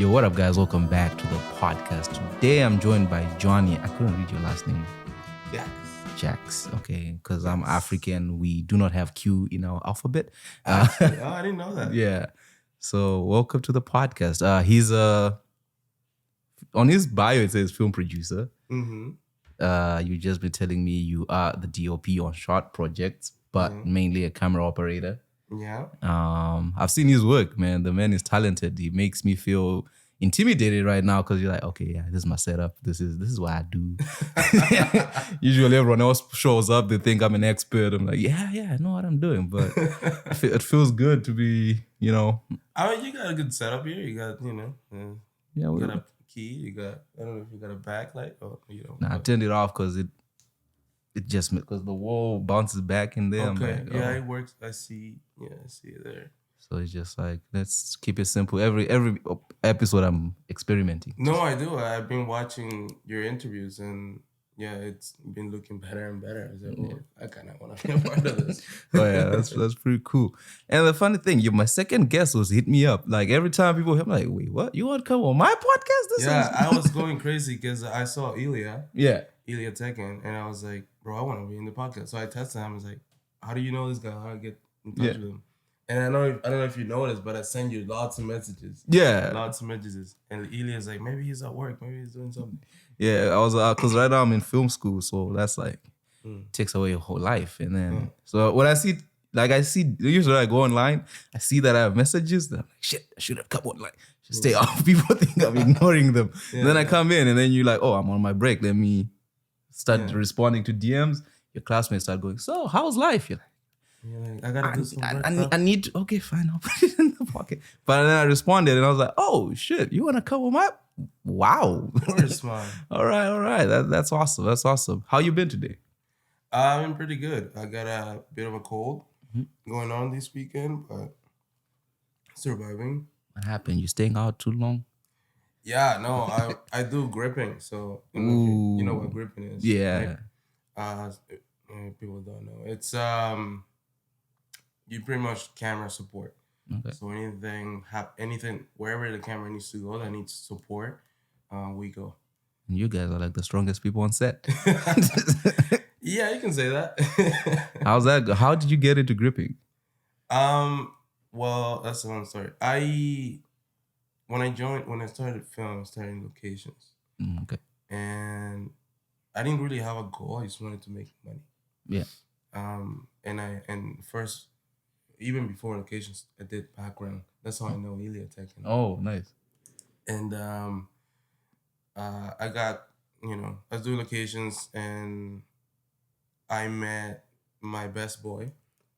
Yo, what up, guys? Welcome back to the podcast. Today, I'm joined by Jhonny. I couldn't read your last name. Jaques. Okay, because I'm African. We do not have Q in our alphabet. I didn't know that. Yeah. So, welcome to the podcast. He's on his bio it says film producer. Mm-hmm. You just been telling me you are the DOP on short projects, but mainly a camera operator. Yeah. I've seen his work, man. The man is talented. He makes me feel intimidated right now because you're like, okay, yeah, this is my setup. This is what I do. Usually everyone else shows up, they think I'm an expert. I'm like, yeah, I know what I'm doing. But it feels good to be, I mean, you got a good setup here. You got, you got a key. You got, I don't know if you got a backlight or, Nah, I turned it off because it just, because the wall bounces back in there. Okay. Like, yeah, it works. I see it there. So it's just like, let's keep it simple. Every episode I'm experimenting. No, I do. I've been watching your interviews and it's been looking better and better. I was like, I kind of want to be a part of this. Oh yeah, that's pretty cool. And the funny thing, my second guest was hit me up. Like every time people hit me, like, wait, what? You want to come on my podcast? I was going crazy because I saw Ilya. Yeah. Ilya Tekin, and I was like, bro, I want to be in the podcast. So I texted him. I was like, how do you know this guy? How do I get in touch with him? And I don't know if you noticed, but I send you lots of messages. Yeah. Lots of messages. And Ilya's like, maybe he's at work. Maybe he's doing something. Yeah, I was, because right now I'm in film school. So that's like, takes away your whole life. And then, so when I see, usually I go online, I see that I have messages. And I'm like, shit, I should have come online. Stay off. People think I'm ignoring them. Then I come in and then you're like, oh, I'm on my break. Let me start responding to DMs. Your classmates start going, so how's life? You're like, I gotta do some work. I need to, okay, fine, I'll put it in the pocket. But then I responded and I was like, oh shit, you want to cover my, wow. Of course, man. All right. That's awesome. That's awesome. How you been today? I've been pretty good. I got a bit of a cold going on this weekend, but surviving. What happened? You staying out too long? Yeah, no, I do gripping. So you know what gripping is. Yeah. Right? People don't know. It's you pretty much camera support. Okay. So anything wherever the camera needs to go that needs support, we go. And you guys are like the strongest people on set. Yeah, you can say that. How's that go? How did you get into gripping? Well, that's the one story. When I started film, I started in locations. Okay. And I didn't really have a goal. I just wanted to make money. Yeah. And first, even before locations, I did background. That's how I know Ilya Tekin. Oh, nice. And I got, I was doing locations and I met my best boy.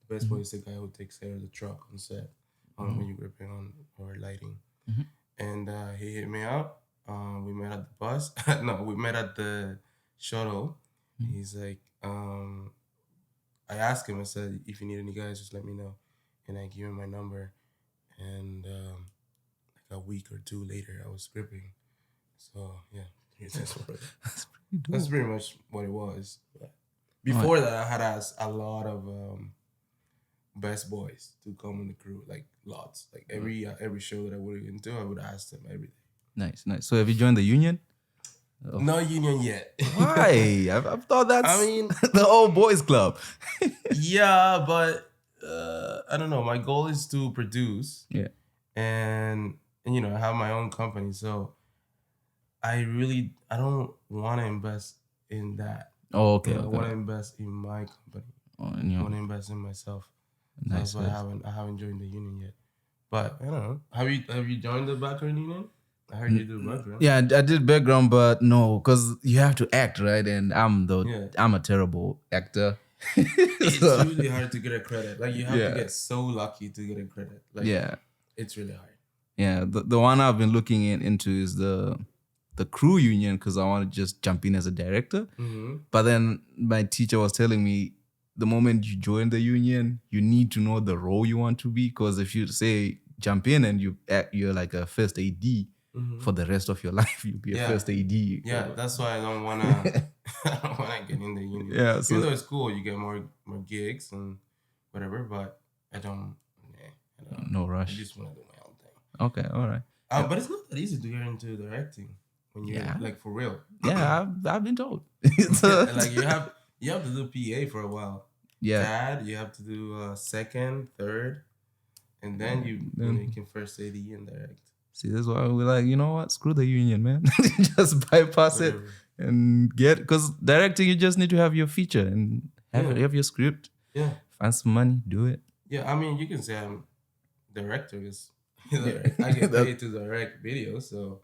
The best boy is the guy who takes care of the truck on set when you're gripping on or lighting. And he hit me up. We met at the bus. No, we met at the shuttle. He's like, I asked him, I said, if you need any guys, just let me know. And I gave him my number. And like a week or two later, I was gripping. So, yeah. That's pretty much what it was. But before that, I had asked a lot of best boys to come in the crew, like lots. Like every show that I would even do, I would ask them every day. Nice. So have you joined the union? Oh. No union yet. Why? I've thought that's the old boys club. Yeah, but I don't know. My goal is to produce. Yeah. And I have my own company. So I don't want to invest in that. Oh, okay. I want to invest in my company. I want to invest in myself. Nice. So that's why I haven't joined the union yet. But I don't know. Have you joined the background union? I heard you do background. Yeah, I did background, but no, because you have to act, right? And I'm a terrible actor. It's really hard to get a credit. Like you have to get so lucky to get a credit. Like it's really hard. Yeah, the one I've been looking into is the crew union because I want to just jump in as a director. But then my teacher was telling me the moment you join the union, you need to know the role you want to be. Because if you say jump in and you're like a first AD for the rest of your life, you'll be a first AD. Yeah, that's why I don't wanna get in the union. Yeah, so even though it's cool, you get more gigs and whatever. But I don't. No rush. I just want to do my own thing. Okay, all right. But it's not that easy to get into directing when you're Yeah. like for real. Yeah, I've been told. Like you have to do PA for a while. Yeah. CAD, you have to do second, third, and then you can first AD and direct. See, that's why we're like, you know what? Screw the union, man. Just bypass it Whatever. and because directing, you just need to have your feature and have your script. Yeah. Find some money, do it. Yeah, I mean, you can say I'm director because Yeah. I get paid to direct videos, so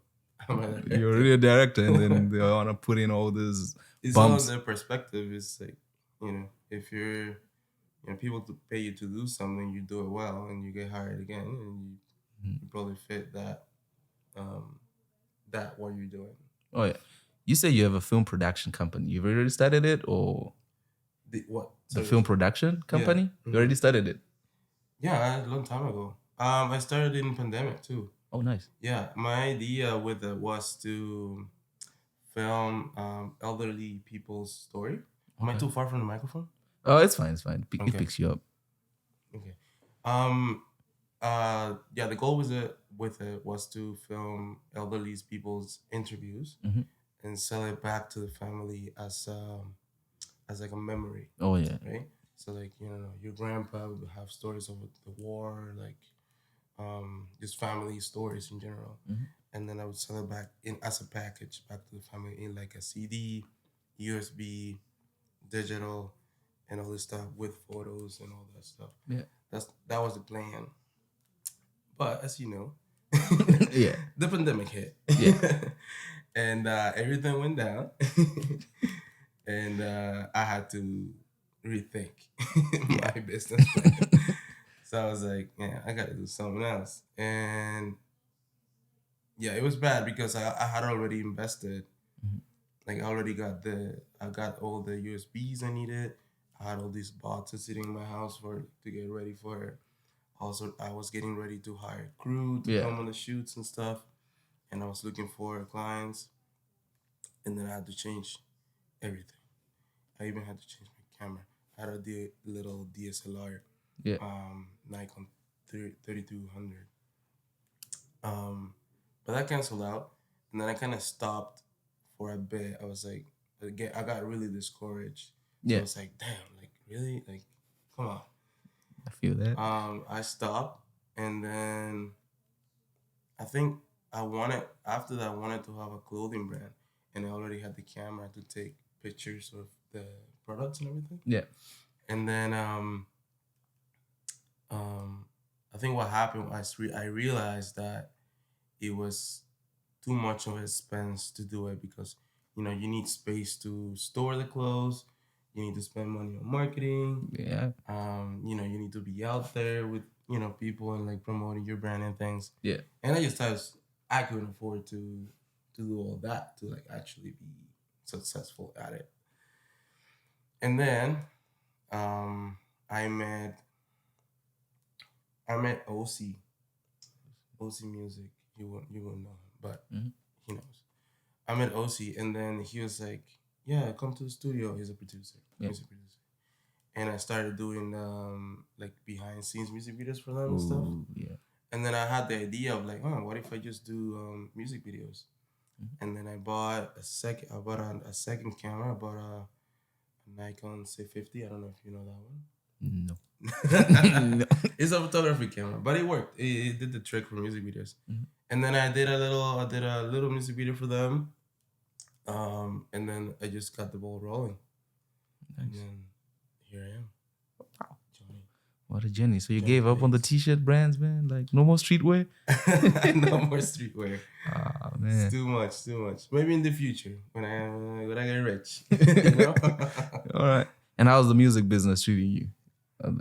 I'm a director. You're really a director, and then they want to put in all these It's all bumps. in their perspective. It's like, if people to pay you to do something, you do it well, and you get hired again, and you probably fit that what you're doing. Oh yeah, you say you have a film production company. You've already started it, or What? the film production company? Yeah. You already started it. Yeah, a long time ago. I started in pandemic too. Oh, nice. Yeah, my idea with it was to film elderly people's story. Am I too far from the microphone? Oh, it's fine. It's fine. It Okay. picks you up. Okay. Yeah, the goal with it was to film elderly people's interviews and sell it back to the family as like a memory. Oh yeah. Right. So like your grandpa would have stories of the war, like just family stories in general, and then I would sell it back as a package back to the family in like a CD, USB, digital, and all this stuff with photos and all that stuff. Yeah. That was the plan. But as you know, Yeah. the pandemic hit. Yeah. And everything went down. And I had to rethink my business plan. So I was like, yeah, I got to do something else. And yeah, it was bad because I had already invested. Like I got all the USBs I needed. I had all these boxes sitting in my house to get ready for it. Also, I was getting ready to hire crew to come on the shoots and stuff. And I was looking for clients. And then I had to change everything. I even had to change my camera. I had a little DSLR, Nikon 3200. But that canceled out, and then I kind of stopped for a bit. I was like, I got really discouraged. So I was like, damn, like really, like, come on. I feel that. I stopped, and then I think after that I wanted to have a clothing brand, and I already had the camera to take pictures of the products and everything. Yeah. And then I think what happened was I realized that it was too much of an expense to do it because you need space to store the clothes. You need to spend money on marketing. Yeah. You need to be out there with people and like promoting your brand and things. Yeah. And I just thought I couldn't afford to do all that to like actually be successful at it. And then I met OC Music. You won't know him, but he knows. I met OC, and then he was like, "Yeah, come to the studio." He's a producer, music producer, and I started doing like behind scenes music videos for them and stuff. Yeah. And then I had the idea of like, what if I just do music videos? And then I bought a second. I bought a second camera. I bought a Nikon C50. I don't know if you know that one. No. No. It's a photography camera, but it worked. It did the trick for music videos. And then I did a little music video for them. And then I just got the ball rolling. Nice. And then here I am. Wow. Jhonny. What a journey. So you gave up on the t-shirt brands, man? Like no more streetwear? No more streetwear. Ah, man. It's too much. Maybe in the future when I get rich. All right. And how's the music business treating you?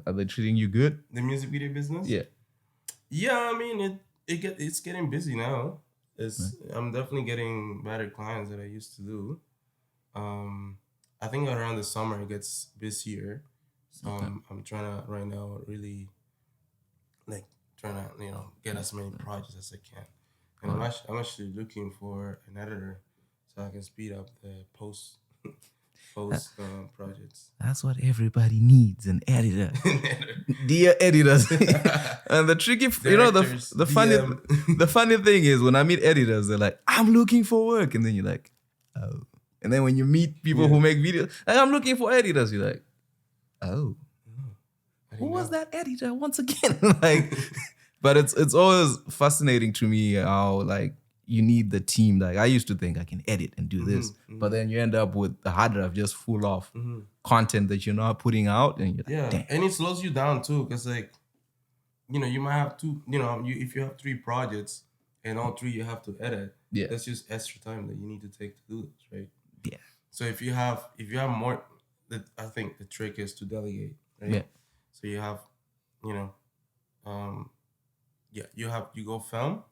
Are they treating you good? The music video business? Yeah. Yeah, I mean it's getting busy now. I'm definitely getting better clients than I used to do. I think around the summer it gets busier. So I'm trying to right now really like trying to get as many projects as I can. And I'm actually looking for an editor so I can speed up the post post projects. That's what everybody needs, an editor. Dear editors. And the tricky, Directors, the DM. funny thing is when I meet editors, they're like, I'm looking for work. And then you're like, oh. And then when you meet people who make videos, like, I'm looking for editors, you're like, oh. Who was that editor once again? Like, but it's always fascinating to me how like you need the team. Like I used to think I can edit and do this, but then you end up with the hard drive just full of content that you're not putting out, and you're like, damn. And it slows you down too, because like, you might have two. If you have 3 projects and all 3 you have to edit, that's just extra time that you need to take to do this, right? Yeah. So if you have more, I think the trick is to delegate, right? Yeah. So you have, you go film,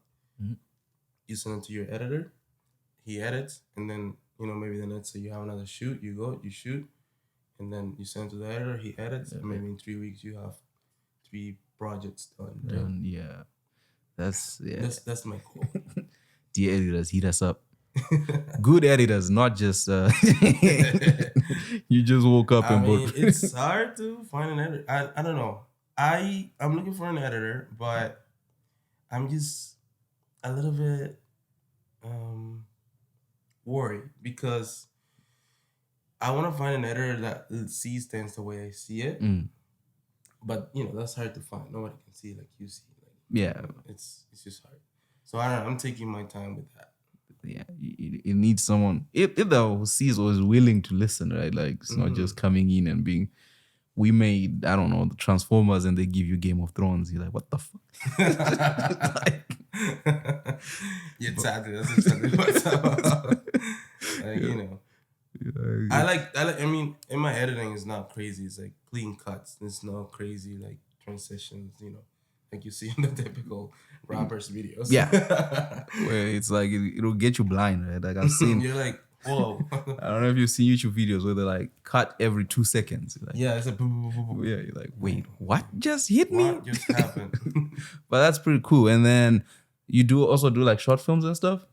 you send it to your editor, he edits, and then, maybe the next day you have another shoot, you go, you shoot, and then you send it to the editor, he edits, and maybe in 3 weeks you have 3 projects done. Right? Done, yeah. That's my goal. Dear editors, heat us up. Good editors, not just you just woke up and mean, it's hard to find an editor. I don't know. I'm looking for an editor, but I'm just a little bit worried because I want to find an editor that sees things the way I see it. But that's hard to find. Nobody can see like you see. Like, it's just hard. So I don't know. I'm taking my time with that. Yeah, you need someone either who sees or is willing to listen, right? Like it's not just coming in and being. We made, I don't know, the Transformers, and they give you Game of Thrones. You're like, what the fuck? That's exactly what's up. I like. I mean, in my editing, it's not crazy. It's like clean cuts. It's not crazy like transitions. Like you see in the typical rappers videos. Yeah. Where it's like it'll get you blind, right? Like I've seen. You're like, whoa. I don't know if you've seen YouTube videos where they like cut every 2 seconds. Like, it's a boom, boom, boom. Yeah, you're like, wait, what just hit me? What just happened? But that's pretty cool. And then you also do like short films and stuff?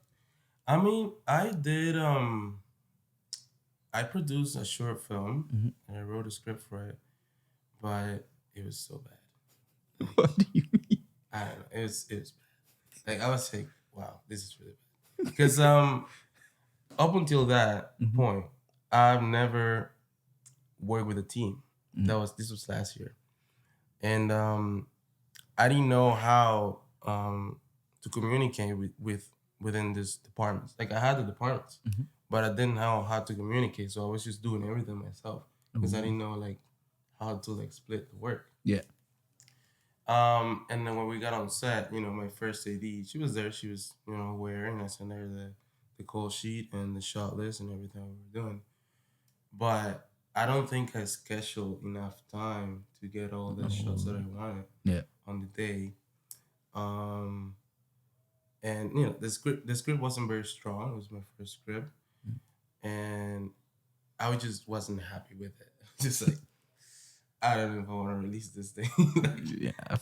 I mean, I did I produced a short film and I wrote a script for it, but it was so bad. What do you mean? I don't know. It was bad. Like I was like, wow, this is really bad. Because up until that point, I've never worked with a team. This was last year. And I didn't know how to communicate within this department. Like I had the departments, but I didn't know how to communicate. So I was just doing everything myself because I didn't know like how to like split the work. Yeah. And then when we got on set, my first AD, she was there. She was, aware, and I sent her the call sheet and the shot list and everything we were doing. But I don't think I scheduled enough time to get all the shots that I wanted on the day. And the script wasn't very strong. It was my first script, and I just wasn't happy with it. Just like, I don't know if I want to release this thing.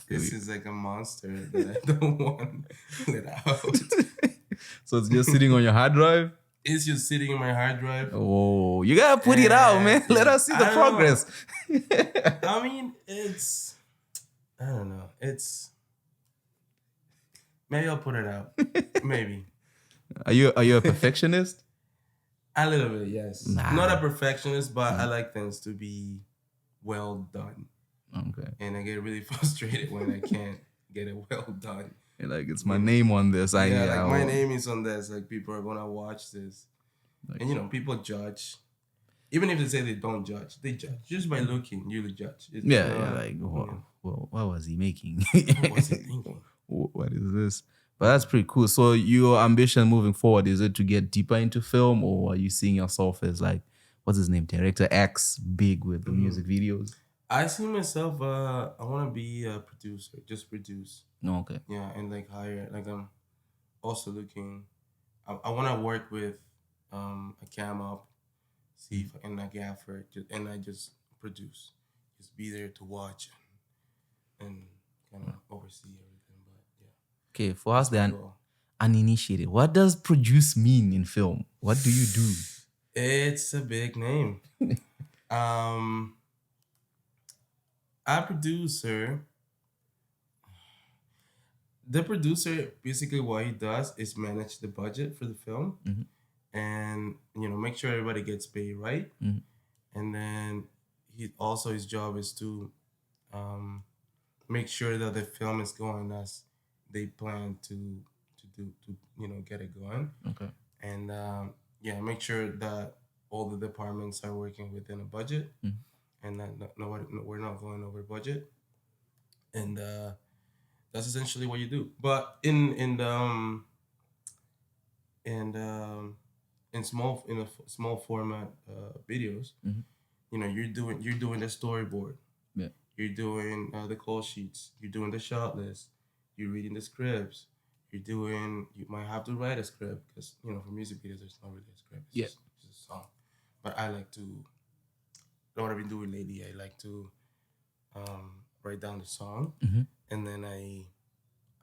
This is like a monster that I don't want to let out. So it's just sitting on your hard drive? It's just sitting in my hard drive. Oh, you gotta put it out, man. Let us see the progress. I mean, I don't know. Maybe I'll put it out. Maybe. Are you a perfectionist? A little bit, yes. Nah. Not a perfectionist, but I like things to be well done. Okay. And I get really frustrated when I can't get it well done. Like, it's my name on this. My name is on this. Like, people are gonna watch this. Like, and people judge. Even if they say they don't judge, they judge. Just by looking, you judge. What was he making? What was he thinking? What is this? But that's pretty cool. So your ambition moving forward, is it to get deeper into film, or are you seeing yourself as like, what's his name, Director X, big with the music videos? I see myself, I want to be a producer, just produce. Oh, okay. Yeah, and like hire, like I'm also looking, I want to work with a cam up, see if I can like gaffer, and I just produce. Just be there to watch and kind of oversee everything. Okay, for us, the uninitiated, what does produce mean in film? What do you do? It's a big name. Um, a producer. The producer basically what he does is manage the budget for the film, Mhm. and make sure everybody gets paid right, Mhm. and then his job is to make sure that the film is going as they plan to do to get it going, Okay. and yeah, make sure that all the departments are working within a budget, Mhm. and that we're not going over budget, and that's essentially what you do. But in the small format videos, Mhm. you're doing the storyboard, Yeah. you're doing the call sheets, you're doing the shot list, you're reading the scripts, you might have to write a script because for music videos there's not really a script, it's Yeah. just a song. But I like to, what I've been doing lately, I like to write down the song, Mhm. and then I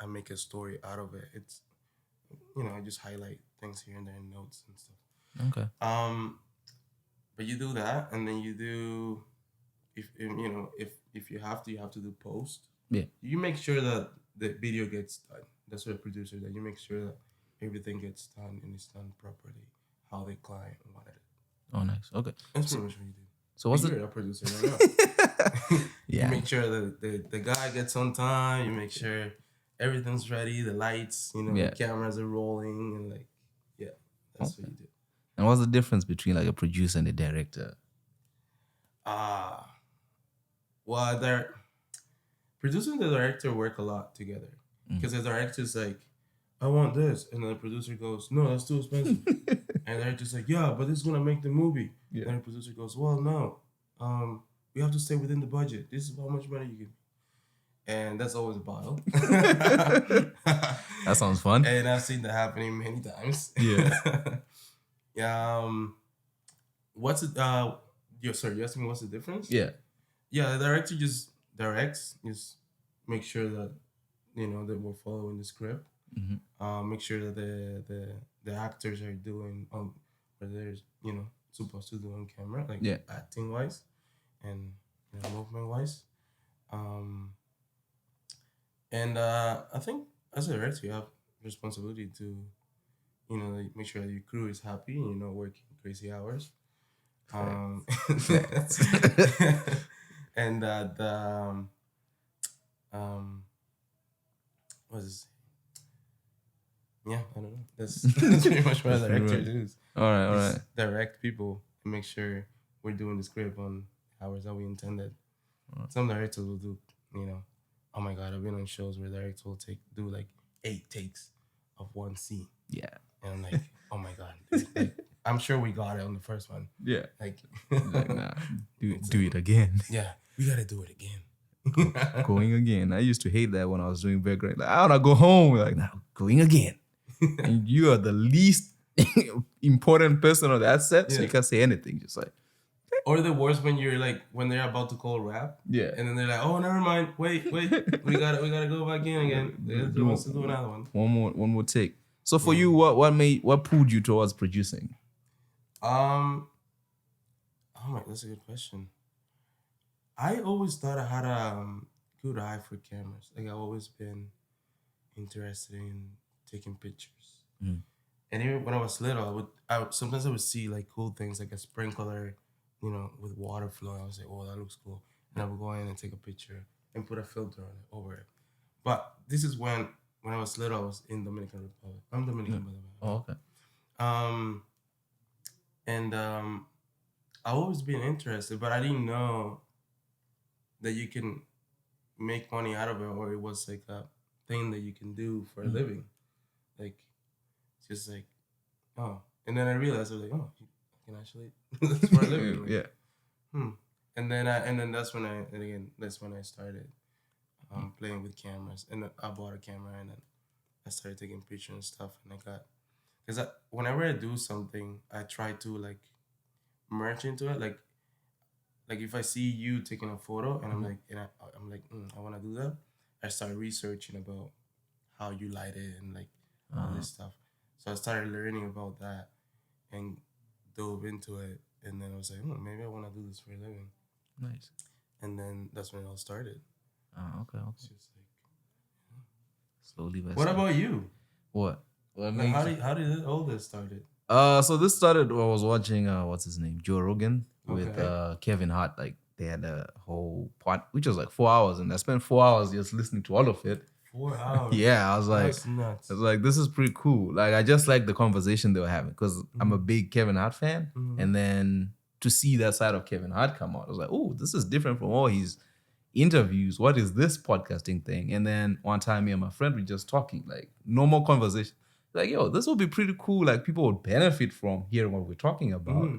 make a story out of it. It's I just highlight things here and there in notes and stuff. Okay. But you do that, and then you do, if you have to do post. Yeah. You make sure that the video gets done. That's what a producer that you make sure that everything gets done and it's done properly, how the client wanted it. Oh, nice. Okay. That's So, pretty much what you do. so what's You're the? a producer right now. You Yeah. make sure that the guy gets on time. You make sure everything's ready. The lights, Yeah. the cameras are rolling, and yeah, that's what Okay. you do. And what's the difference between like a producer and a director? Ah, well, producer and the director work a lot together because the director's like, I want this, and then the producer goes, no, that's too expensive, and the director's like, yeah, but this is gonna make the movie. Yeah. And the producer goes, well, no, we have to stay within the budget. This is how much money you give. And that's always a battle. That sounds fun. And I've seen that happening many times. Yeah. What's it? Sorry, you asked me what's the difference? Yeah. Yeah, the director just directs, just make sure that that we're following the script. Mm-hmm. Make sure that the actors are doing what they're supposed to do on camera, like acting wise and movement wise. Um, and I think as a director, you have responsibility to like, make sure that your crew is happy and you're not working crazy hours. And that um what is yeah, I don't know. That's pretty much what a director does. All right. Direct people and make sure we're doing the script on hours that we intended. Some directors will do, oh my god, I've been on shows where directors will do like 8 takes of one scene. Yeah. And I'm like, oh my god, dude, like, I'm sure we got it on the first one. Yeah. Like, nah, do it again. Yeah, we gotta do it again. Going again. I used to hate that when I was doing background. Like, I wanna go home. Like, now going again. And you are the least important person on that set, so you can't say anything. Just like, or the worst when you're like when they're about to call rap. Yeah. And then they're like, oh, never mind. Wait. we gotta go back in again. They wants to do another one. One more take. So for you, what pulled you towards producing? Oh my, that's a good question. I always thought I had a good eye for cameras. Like I've always been interested in taking pictures. Mm. And even when I was little, sometimes I would see like cool things like a sprinkler, with water flowing. I would say, oh, that looks cool. And I would go in and take a picture and put a filter on it over it. But this is when I was little, I was in Dominican Republic. I'm Dominican, by the way. Oh, okay. And I've always been interested, but I didn't know that you can make money out of it, or it was like a thing that you can do for a living. Like, it's just like, oh. And then I realized I was like, oh, I can actually that's for a living. Like, yeah. And then that's when I started playing with cameras, and then I bought a camera, and then I started taking pictures and stuff, and because whenever I do something, I try to like merge into it, like if I see you taking a photo and I'm like, I want to do that, I start researching about how you light it and like all this stuff. So I started learning about that, and dove into it, and then I was like, maybe I want to do this for a living. Nice. And then that's when it all started. Oh, okay. It's just like, slowly. But what about you? What? Like, how did all this started? So this started. I was watching. What's his name? Joe Rogan with Kevin Hart. Like they had a whole part, which was like 4 hours, and I spent 4 hours just listening to all of it. 4 hours. Yeah, I was like, that's nuts. I was like, this is pretty cool. Like I just like the conversation they were having because I'm a big Kevin Hart fan, and then to see that side of Kevin Hart come out, I was like, oh, this is different from all his interviews. What is this podcasting thing? And then one time, me and my friend were just talking, like normal conversation. Like, yo, this would be pretty cool. Like people would benefit from hearing what we're talking about.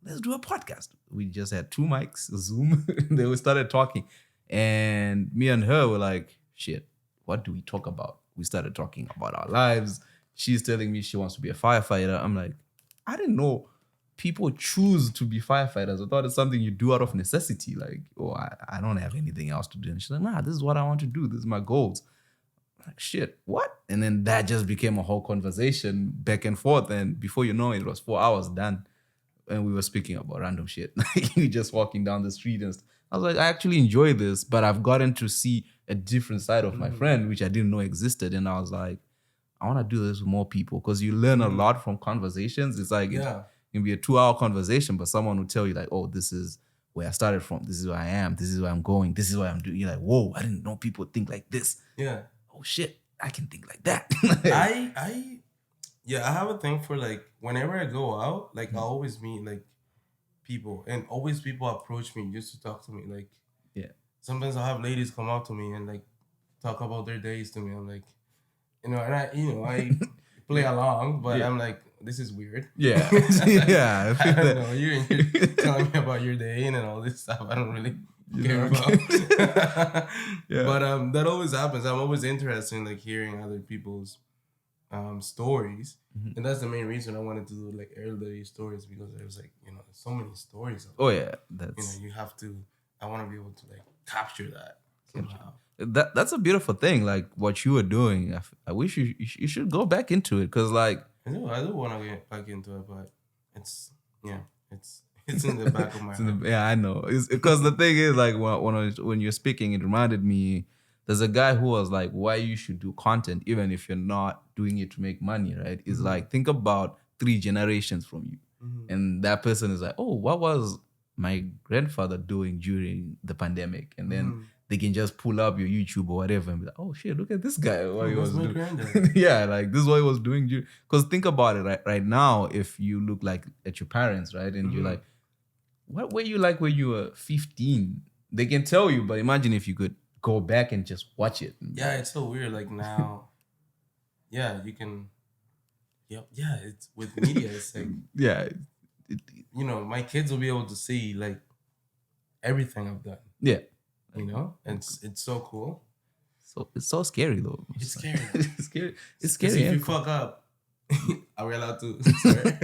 Let's do a podcast. We just had 2 mics, Zoom. Then we started talking. And me and her were like, shit, what do we talk about? We started talking about our lives. She's telling me she wants to be a firefighter. I'm like, I didn't know people choose to be firefighters. I thought it's something you do out of necessity. Like, oh, I don't have anything else to do. And she's like, nah, this is what I want to do. This is my goals. I'm like, shit, what? And then that just became a whole conversation back and forth. And before you know it, was 4 hours done. And we were speaking about random shit. Like we just walking down the street and I was like, I actually enjoy this, but I've gotten to see a different side of my friend, which I didn't know existed. And I was like, I want to do this with more people because you learn a lot from conversations. It's like, it can be a 2-hour conversation, but someone will tell you like, oh, this is where I started from. This is where I am. This is where I'm going. This is what I'm doing. You're like, whoa, I didn't know people think like this. Yeah. Oh shit, I can think like that. I have a thing for like whenever I go out, like I always meet like people, and always people approach me just to talk to me. Like, sometimes I'll have ladies come out to me and like talk about their days to me. I'm like, and I play along, but I'm like, this is weird. Yeah, yeah. I don't know. You're telling me about your day and all this stuff. I don't really care about. But that always happens. I'm always interested in like hearing other people's stories, and that's the main reason I wanted to do like elderly stories, because it was like, there's so many stories. Oh yeah, that's you have to. I want to be able to like capture that somehow. That's a beautiful thing. Like what you were doing. I wish you should go back into it because like I do want to get back into it, but it's in the back of my head. Yeah, I know. It's because the thing is like when you're speaking, it reminded me. There's a guy who was like, why you should do content even if you're not doing it to make money, right? It's like, think about 3 generations from you. And that person is like, oh, what was my grandfather doing during the pandemic? And then they can just pull up your YouTube or whatever and be like, oh shit, look at this guy. What he was doing. Yeah, like this is what he was doing. Because think about it, right now, if you look like at your parents, right? And you're like, what were you like when you were 15? They can tell you, but imagine if you could go back and just watch it. Yeah, it's so weird. Like now, you can. Yep. Yeah, it's with media. It's like my kids will be able to see like everything I've done. Yeah, and it's so cool. So it's so scary though. It's scary. It's scary. It's scary. If you fuck up, are we allowed to?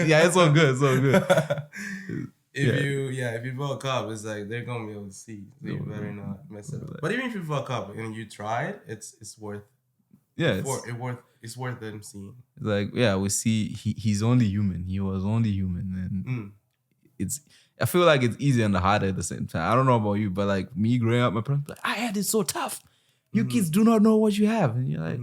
Yeah, it's all good. It's all good. If you fuck up, it's like they're gonna be able to see. So you better not mess it up. But even if you fuck up and you try it, it's worth. Yeah, it's worth them seeing. Like we see he's only human. He was only human, and it's. I feel like it's easy and hard at the same time. I don't know about you, but like me growing up, my parents like, I had it so tough. You kids do not know what you have, and you're like.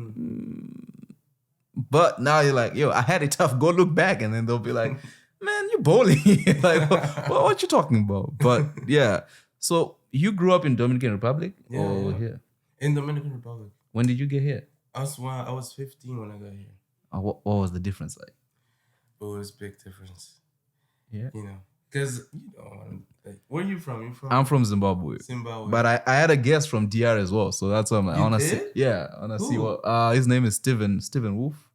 But now you're like, yo, I had it tough. Go look back, and then they'll be like. Man, you bowling. Like, what you talking about? But yeah. So you grew up in Dominican Republic or here? In Dominican Republic. When did you get here? I was 15 when I got here. What was the difference like? It was a big difference. Yeah. Because where are you from? I'm from Zimbabwe. But I had a guest from DR as well, so that's why I'm like, I wanna see. Yeah, I wanna see what his name is Steven Wolf.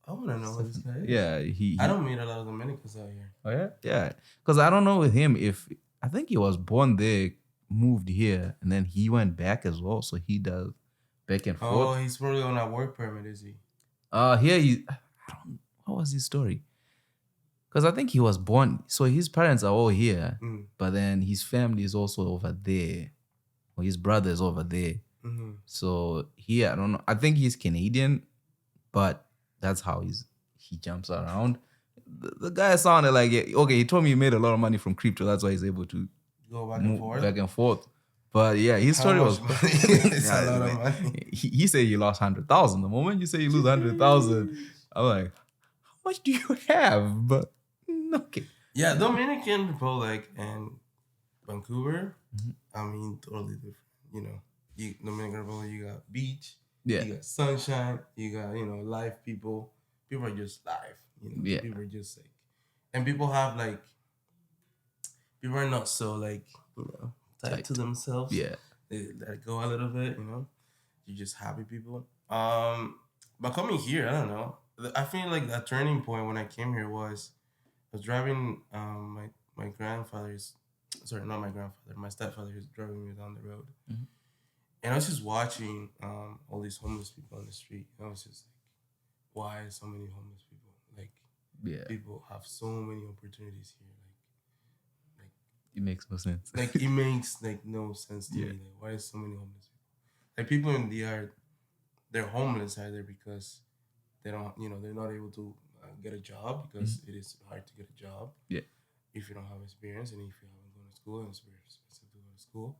I want to know what this guy is. Yeah, I don't meet a lot of Dominicans out here. Oh yeah, yeah. Because I don't know with him if I think he was born there, moved here, and then he went back as well. So he does back and forth. Oh, he's probably on a work permit, is he? Here what was his story? Because I think he was born. So his parents are all here, but then his family is also over there, or his brother is over there. So here, I don't know. I think he's Canadian, but. That's how he jumps around. the guy sounded like, okay, he told me he made a lot of money from crypto. That's why he's able to Go back and forth. Back and forth. But yeah, his story was. It's a lot of money. He said he lost 100,000. The moment you say you lose 100,000, I'm like, how much do you have? But okay. Yeah, Dominican Republic and Vancouver. I mean, totally different. You know, Dominican Republic, you got beach. Yeah. You got sunshine. You got live people. People are just live. Yeah. People are just like, and people have like. People are not so like tied to themselves. Yeah, they let go a little bit. You're just happy people. But coming here, I don't know. I feel like a turning point when I came here was I was driving my grandfather's. Sorry, not my grandfather. My stepfather was driving me down the road, and I was just watching all these homeless people on the street. And I was just like, why so many homeless people? Like, people have so many opportunities here. It makes no sense. Like, it makes like no sense to me. Like, why is so many homeless people? Like, people in DR, they're homeless either because they don't, they're not able to get a job because it is hard to get a job. Yeah. If you don't have experience and if you haven't gone to school and it's very expensive to go to school.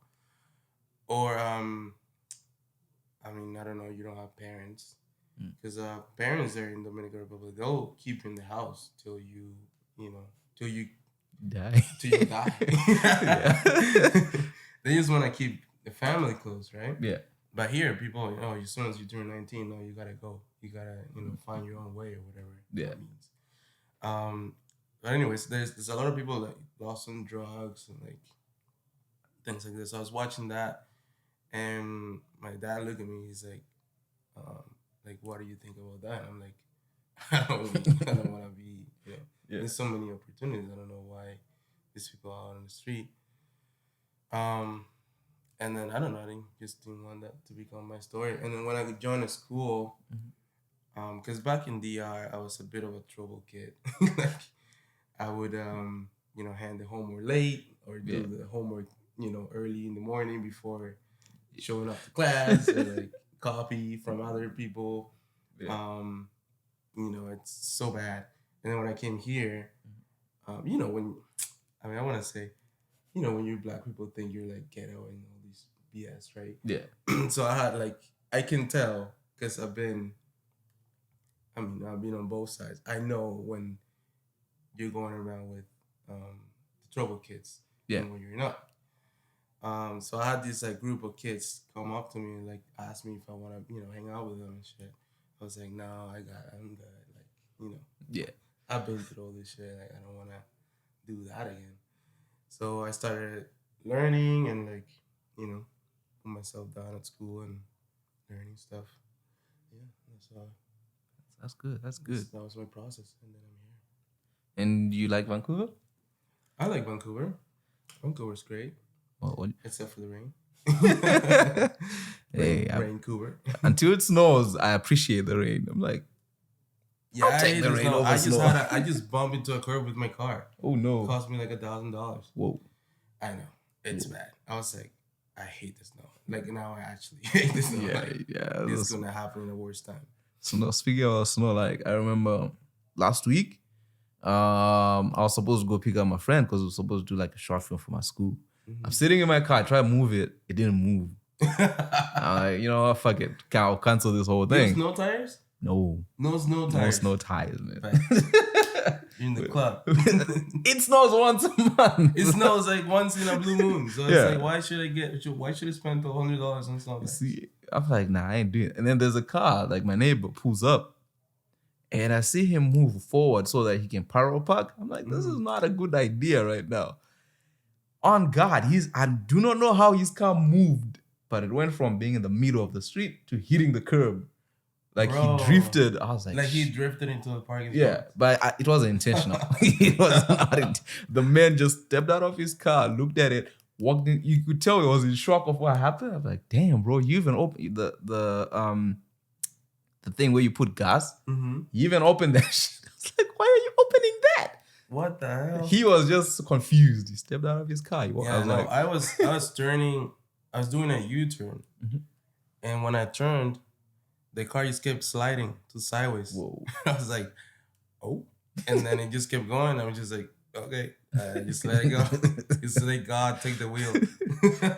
Or, I mean, I don't know, you don't have parents. Because parents there in Dominican Republic, they'll keep you in the house till you die. Till you die. They just want to keep the family close, right? Yeah. But here, people, as soon as you turn 19, you gotta go. You gotta, find your own way or whatever that means. But anyways, there's a lot of people that lost on drugs and like things like this. So I was watching that, and my dad looked at me. He's like, what do you think about that? And I'm like, I don't want to be, There's so many opportunities. I don't know why these people are out on the street. And then I don't know. I just didn't want that to become my story. And then when I joined a school, because back in DR, I was a bit of a trouble kid. Like, I would, hand the homework late or do the homework, early in the morning before showing up to class or like copy from other people. Yeah. It's so bad. And then when I came here, I want to say, when you black people think you're like ghetto and all these BS, right? Yeah. So I had I can tell because I've been on both sides. I know when you're going around with the trouble kids and when you're not. So I had this group of kids come up to me and ask me if I want to, hang out with them and shit. I was like, no, I'm good. Yeah. I've been through all this shit. I don't want to do that again. So I started learning and put myself down at school and learning stuff. Yeah, that's all. That's good. That's good. That was my process, and then I'm here. And you like Vancouver? I like Vancouver. Vancouver's great. What? Except for the rain. Vancouver. Until it snows, I appreciate the rain. I'm like, I'll take the rain over snow. I just bumped into a curb with my car. Oh no! It cost me $1,000. Whoa! I know it's bad. I was like, I hate the snow. Now I actually hate the snow. Yeah. It's gonna happen in the worst time. So speaking of snow, I remember last week, I was supposed to go pick up my friend because we were supposed to do a short film for my school. I'm sitting in my car, I try to move it, it didn't move. I'm like, fuck it, I'll cancel this whole thing. You have snow tires? No. No snow tires. No snow tires, man. You're in the club. It snows once a month. It snows once in a blue moon. So it's why should I spend $100 on snow tires? See, I'm like, nah, I ain't doing it. And then there's a car, my neighbor pulls up. And I see him move forward so that he can parallel park. I'm like, this is not a good idea right now. On God, I do not know how his car moved, but it went from being in the middle of the street to hitting the curb. Bro, he drifted. I was like, he drifted into the parking spot. Yeah, but it wasn't intentional. It was not. The man just stepped out of his car, looked at it, walked in. You could tell he was in shock of what happened. I was like, damn, bro, you even opened the thing where you put gas. You even opened that shit. I was like, why are you opening that? What the hell? He was just confused. He stepped out of his car. I was turning. I was doing a U-turn, and when I turned, the car just kept sliding to sideways. Whoa! I was like, oh. And then it just kept going. I was just like, okay, just let it go. Just let God take the wheel.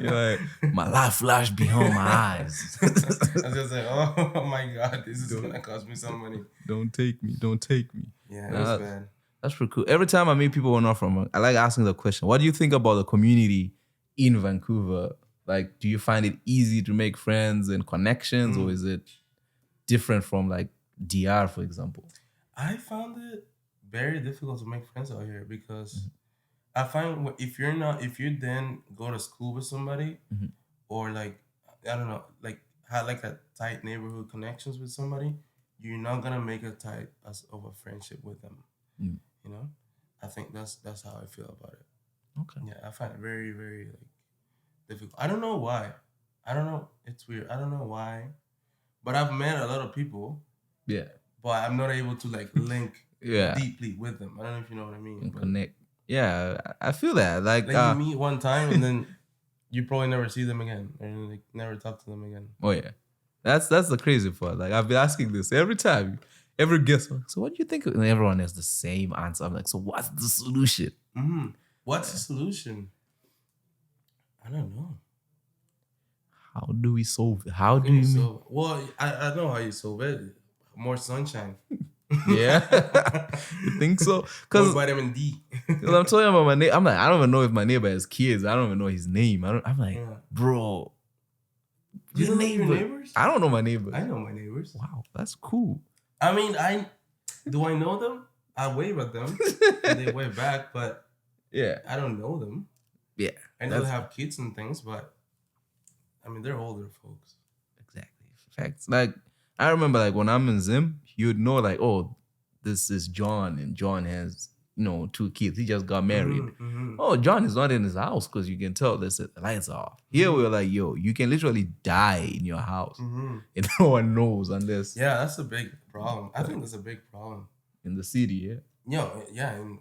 You're like, my life flashed behind my eyes. I was just like, oh my God, this is gonna cost me some money. Don't take me. Don't take me. Yeah, it was bad. That's pretty cool. Every time I meet people who are not from, I like asking the question, what do you think about the community in Vancouver? Like, do you find it easy to make friends and connections, or is it different from like DR, for example? I found it very difficult to make friends out here because I find if you then go to school with somebody or like, I don't know, like have like a tight neighborhood connections with somebody, you're not gonna make a tight as of a friendship with them. You know, I think that's how I feel about it. Okay. Yeah, I find it very, very like difficult. I don't know why. I don't know. It's weird. I don't know why. But I've met a lot of people. Yeah. But I'm not able to like link Yeah. deeply with them. I don't know if you know what I mean. And connect. Yeah, I feel that. Like you meet one time and then you probably never see them again, or like never talk to them again. Oh yeah, that's the crazy part. Like I've been asking this every time, every guest. So what do you think? And everyone has the same answer. I'm like, so what's the solution? What's the solution? I don't know. How do we solve it? How do you solve it? Well, I know how you solve it. More sunshine. Yeah, you think so? Because vitamin D. Because I'm telling you about my neighbor. I'm like, I don't even know if my neighbor has kids. I don't even know his name. I'm like, bro. You don't know your neighbors? I don't know my neighbors. I know my neighbors. Wow, that's cool. I mean, do I know them? I wave at them and they wave back, but yeah, I don't know them. Yeah, I know they have kids and things, but I mean, they're older folks. Exactly. Facts. Like I remember, like when I'm in Zim, you'd know, like, oh, this is John, and John has 2 kids. He just got married. Oh, John is not in his house because you can tell the lights are off. Here we're like, yo, you can literally die in your house and no one knows unless. Yeah, that's a big problem. I think that's a big problem in the city. Yeah. Yeah. In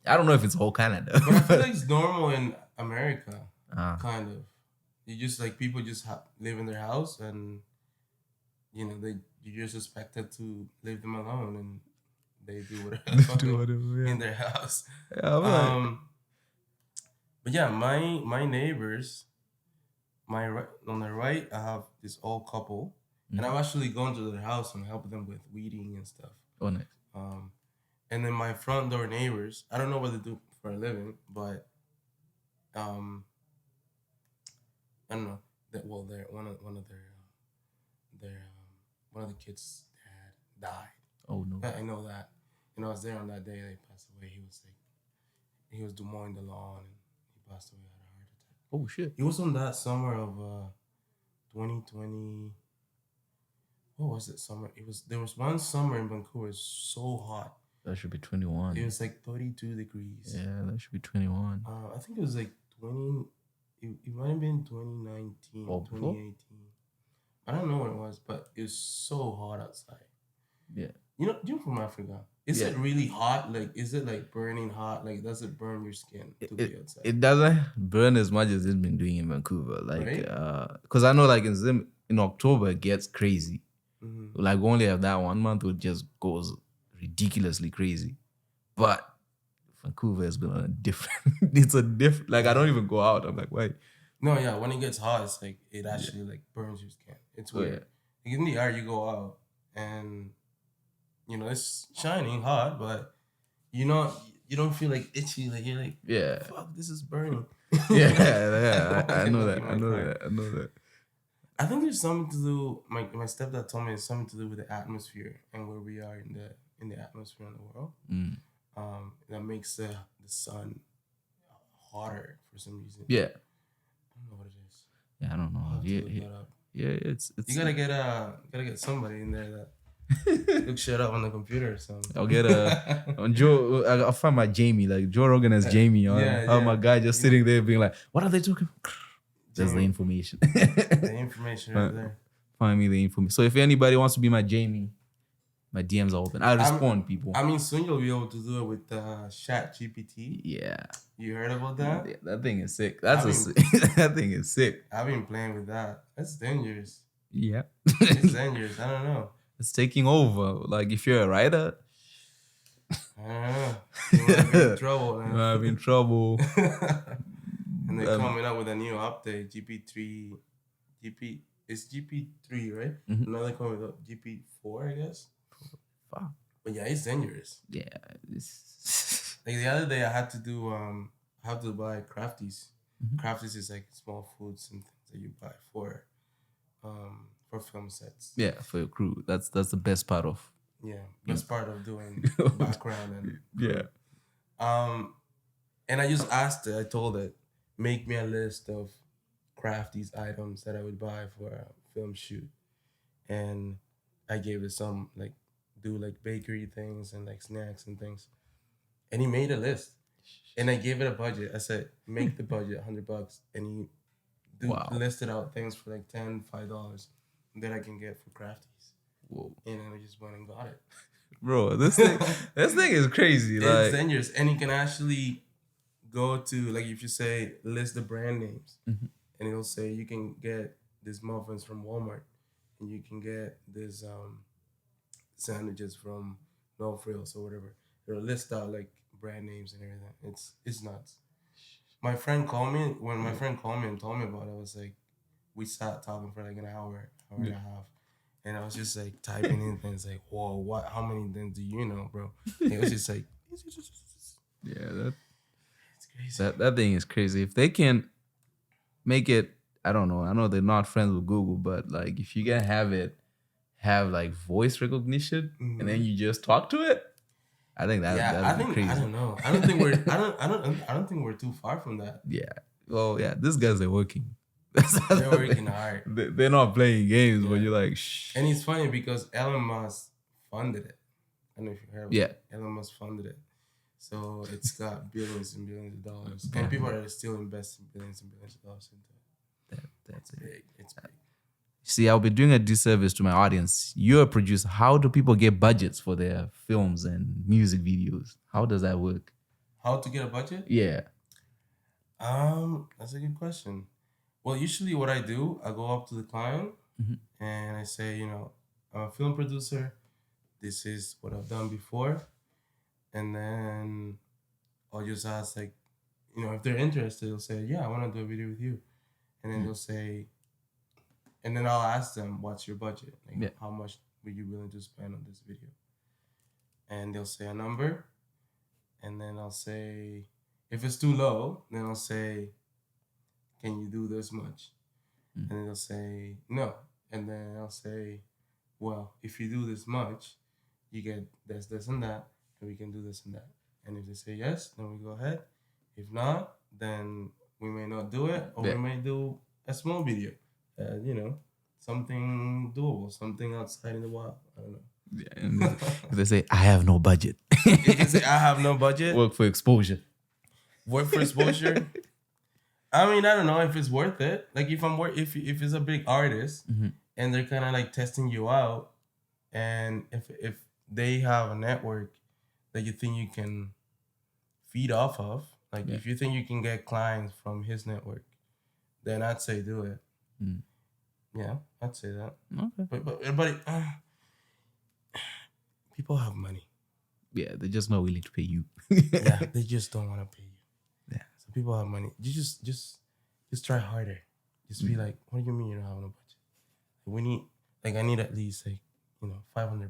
I don't know if it's whole Canada, but I feel like it's normal in America. Kind of. You just like people just live in their house and you're just expected to leave them alone and they do whatever in their house. Yeah, but yeah, my neighbors, on the right, I have this old couple, and I've actually gone to their house and helped them with weeding and stuff. Oh, nice. And then my front door neighbors, I don't know what they do for a living, but I don't know that. Well, they're one of the kids' dad died. Oh no! I know that. I was there on that day they passed away. He was mowing the lawn and he passed away at a heart attack. Oh shit! It was on that summer of 2020. What was it summer? There was one summer in Vancouver. It was so hot. That should be 21. It was like 32 degrees. Yeah, that should be 21. I think it was like 20. It might have been 2019, 2018. I don't know what it was, but it was so hot outside. Yeah. You're from Africa. Is it really hot? Like, is it like burning hot? Like, does it burn your skin to be outside? It doesn't burn as much as it's been doing in Vancouver. Like, because I know like in October it gets crazy. Like, we only have that 1 month where it just goes ridiculously crazy. But Vancouver has been on a different. It's a different. Like, I don't even go out. I'm like, wait. No, yeah. When it gets hot, it's like it actually like burns your skin. It's weird. Like in the air, you go out and it's shining hot, but you don't feel like itchy. Like you're like, fuck, this is burning. Yeah. I know that. I think there's something to do. My stepdad told me it's something to do with the atmosphere and where we are in the atmosphere in the world. That makes the sun hotter for some reason. Yeah. I don't know what it is. Yeah, I don't know. It's you gotta get somebody in there that look shit up on the computer or something. I'll get I'll find my Jamie. Like Joe Rogan has Jamie on. Have my guy just sitting there being like, what are they talking about? Just the information. The information right there. Find me the information. So if anybody wants to be my Jamie, my DMs are open. I respond, people. I mean, soon you'll be able to do it with Chat GPT. Yeah. You heard about that? Yeah, that thing is sick. That thing is sick. I've been playing with that. That's dangerous. Yeah. It's dangerous. I don't know. It's taking over. Like, if you're a writer, I don't know. You might be in trouble, man. I'm in trouble. And they're coming up with a new update, it's GP3, right? Mm-hmm. Now they're coming with GP4, I guess. Fuck. But yeah, it's dangerous. Yeah. Like the other day, I had to buy crafties. Mm-hmm. Crafties is like small foods and things that you buy for film sets. Yeah, for your crew. That's the best part of. Yeah, best part of doing background and yeah. And I just asked it. I told it, make me a list of crafties items that I would buy for a film shoot, and I gave it some like do like bakery things and like snacks and things, and he made a list, and I gave it a budget. I said make the budget $100, and he listed out things for like $5 that I can get for crafties. Whoa. And then I just went and got it. Bro, this thing is crazy. It's dangerous, and you can actually go to like if you say list the brand names, mm-hmm. and it'll say you can get these muffins from Walmart, and you can get this sandwiches from No Frills or whatever. It'll list out like brand names and everything. It's nuts. My friend called me and told me about it. I was like, we sat talking for like an hour and a half. And I was just like typing in things like, whoa, what? How many things do you know, bro? And it was just like, yeah, it's crazy. That thing is crazy. If they can make it, I don't know. I know they're not friends with Google, but like if you can have like voice recognition mm-hmm. and then you just talk to it, I think that'd be crazy. I don't know. I don't think we're too far from that. Yeah. Well, yeah. These guys are working. They're working hard. They're not playing games, but you're like, shh. And it's funny because Elon Musk funded it. I don't know if you heard of it. Elon Musk funded it. So it's got billions and billions of dollars. And people are still investing billions and billions of dollars into it. That's big. It's big. See, I'll be doing a disservice to my audience. You're a producer. How do people get budgets for their films and music videos? How does that work? How to get a budget? Yeah. That's a good question. Well, usually what I do, I go up to the client mm-hmm. and I say, I'm a film producer. This is what I've done before. And then I'll just ask, like, if they're interested, they'll say, yeah, I want to do a video with you. And then they'll say, and then I'll ask them, what's your budget? Like, how much were you willing to spend on this video? And they'll say a number. And then I'll say, if it's too low, then I'll say, can you do this much? And then they'll say, no. And then I'll say, well, if you do this much, you get this, and that, and we can do this and that. And if they say yes, then we go ahead. If not, then we may not do it, or we may do a small video. Something doable, something outside in the wild. I don't know. Yeah, and if they say, I have no budget. If they say, I have no budget. Work for exposure. Work for exposure? I mean, I don't know if it's worth it. Like if it's a big artist and they're kind of like testing you out, and if they have a network that you think you can feed off of, like if you think you can get clients from his network, then I'd say do it. Yeah, I'd say that. Okay. But people have money. Yeah, they're just not willing to pay you. Yeah, they just don't want to pay you. Yeah. So people have money. You just try harder. Just be like, what do you mean you don't have no budget? I need at least like, $500.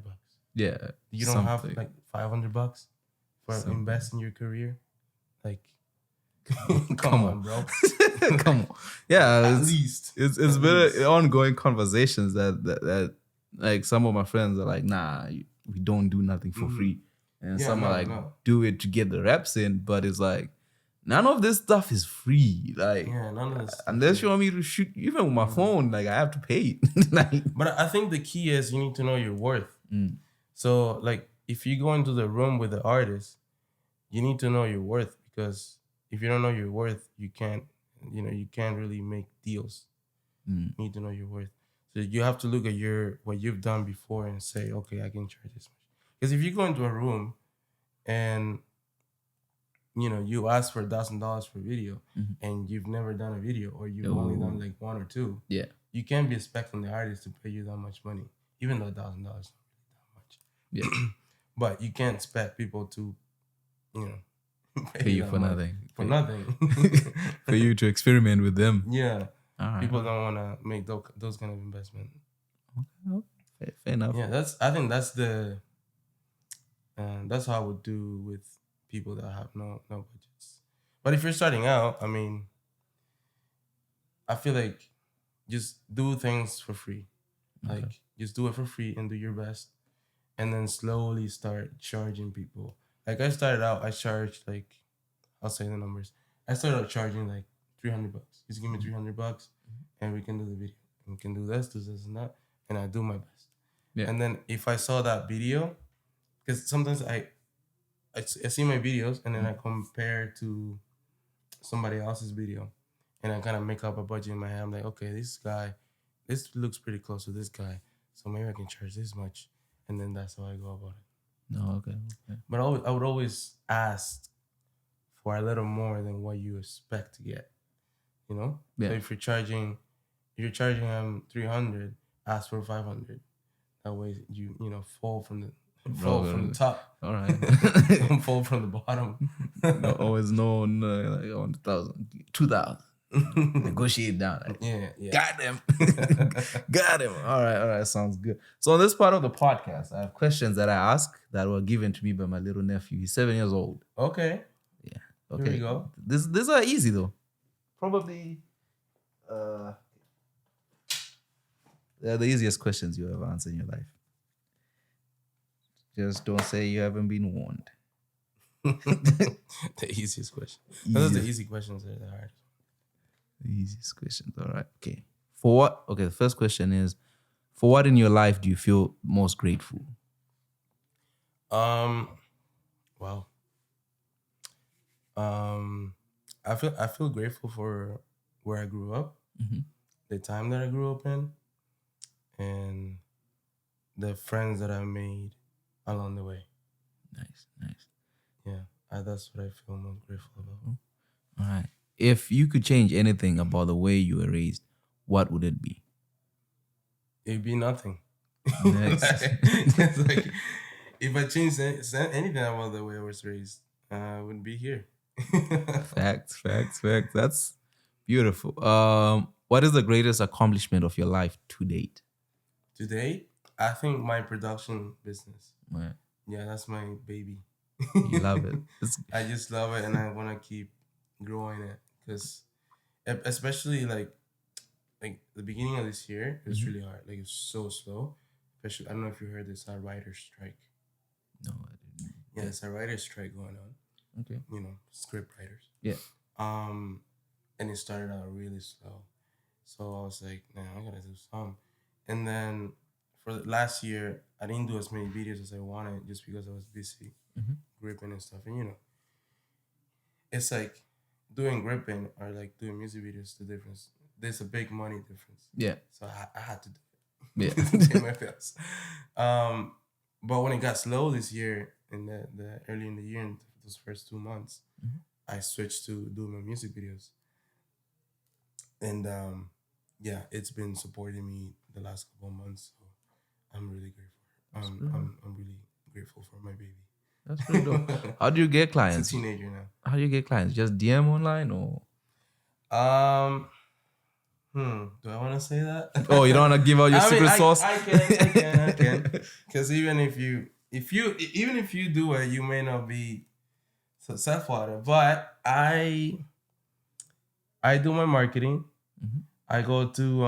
Yeah. You don't have like $500 for invest in your career? Like, come on, bro. Come on. Yeah. At least. It's been ongoing conversations that like some of my friends are like, nah, we don't do nothing for free. And some are like, do it to get the reps in. But it's like, none of this stuff is free. Like, none of this. Unless you want me to shoot, even with my phone, like I have to pay. But I think the key is you need to know your worth. So, like, if you go into the room with the artist, you need to know your worth, because if you don't know your worth, you can't really make deals. You need to know your worth. So you have to look at what you've done before and say, okay, I can charge this much. Because if you go into a room and you ask for $1,000 for a video and you've never done a video, or you've only done like one or two, you can't be expecting the artist to pay you that much money, even though $1,000 is not really that much. Yeah. but you can't expect people to, Pay you that for much nothing. for nothing. For you to experiment with them. Yeah, All right. people don't want to make those kind of investment. Okay. Fair enough. Yeah, I think that's that's how I would do with people that have no budgets. But if you're starting out, I mean, I feel like just do things for free. Okay. Like just do it for free and do your best, and then slowly start charging people. Like I started out, I charged like, I'll say the numbers. I started out charging like $300. Just give me $300, and we can do the video. And we can do this, and that, and I do my best. Yeah. And then if I saw that video, because sometimes I see my videos and then I compare to somebody else's video, and I kind of make up a budget in my head. I'm like, okay, this looks pretty close to this guy, so maybe I can charge this much, and then that's how I go about it. No, okay. But I would always ask for a little more than what you expect to get, Yeah. So if you're charging 300, ask for 500. That way you fall from the top. All right. Don't fall from the bottom. No, always no, like 1,000, 2,000. Negotiate down. Like, Yeah. got him. Got him. All right. Sounds good. So on this part of the podcast, I have questions that I ask that were given to me by my little nephew. He's 7 years old. Okay. Yeah. Okay. Here we go. These are easy though. Probably they're the easiest questions you ever answer in your life. Just don't say you haven't been warned. The easiest question. Those are the easy questions that are the hardest. The easiest questions. All right. Okay. For what? Okay. The first question is, for what in your life do you feel most grateful? Wow. I feel grateful for where I grew up, the time that I grew up in, and the friends that I made along the way. Nice. Yeah, that's what I feel most grateful about. All right. If you could change anything about the way you were raised, what would it be? It'd be nothing. Nice. It's like, if I changed anything about the way I was raised, I wouldn't be here. Facts. That's beautiful. What is the greatest accomplishment of your life to date? Today, I think my production business. Right. Yeah, that's my baby. You love it. I just love it, and I want to keep growing it, because especially like the beginning of this year, it was really hard. Like, it's so slow. Especially, I don't know if you heard this writer's strike. No, I didn't. Yeah, it's a writer's strike going on. Okay. Script writers. Yeah. And it started out really slow, so I was like, nah, I gotta do some. And then for the last year, I didn't do as many videos as I wanted, just because I was busy gripping and stuff. And it's like doing gripping or like doing music videos. The difference, there's a big money difference. Yeah. So I had to do Yeah. pay my bills. But when it got slow this year, in the early in the year, in those first 2 months, I switched to doing my music videos. And yeah, it's been supporting me the last couple of months. So I'm really grateful. I'm really grateful for my baby. That's pretty dope. How do you get clients? She's a teenager now. How do you get clients? Just DM online or? Do I want to say that? Oh, you don't want to give out your secret sauce? I can. Because even if you do it, you may not be successful at it. But I do my marketing. I go to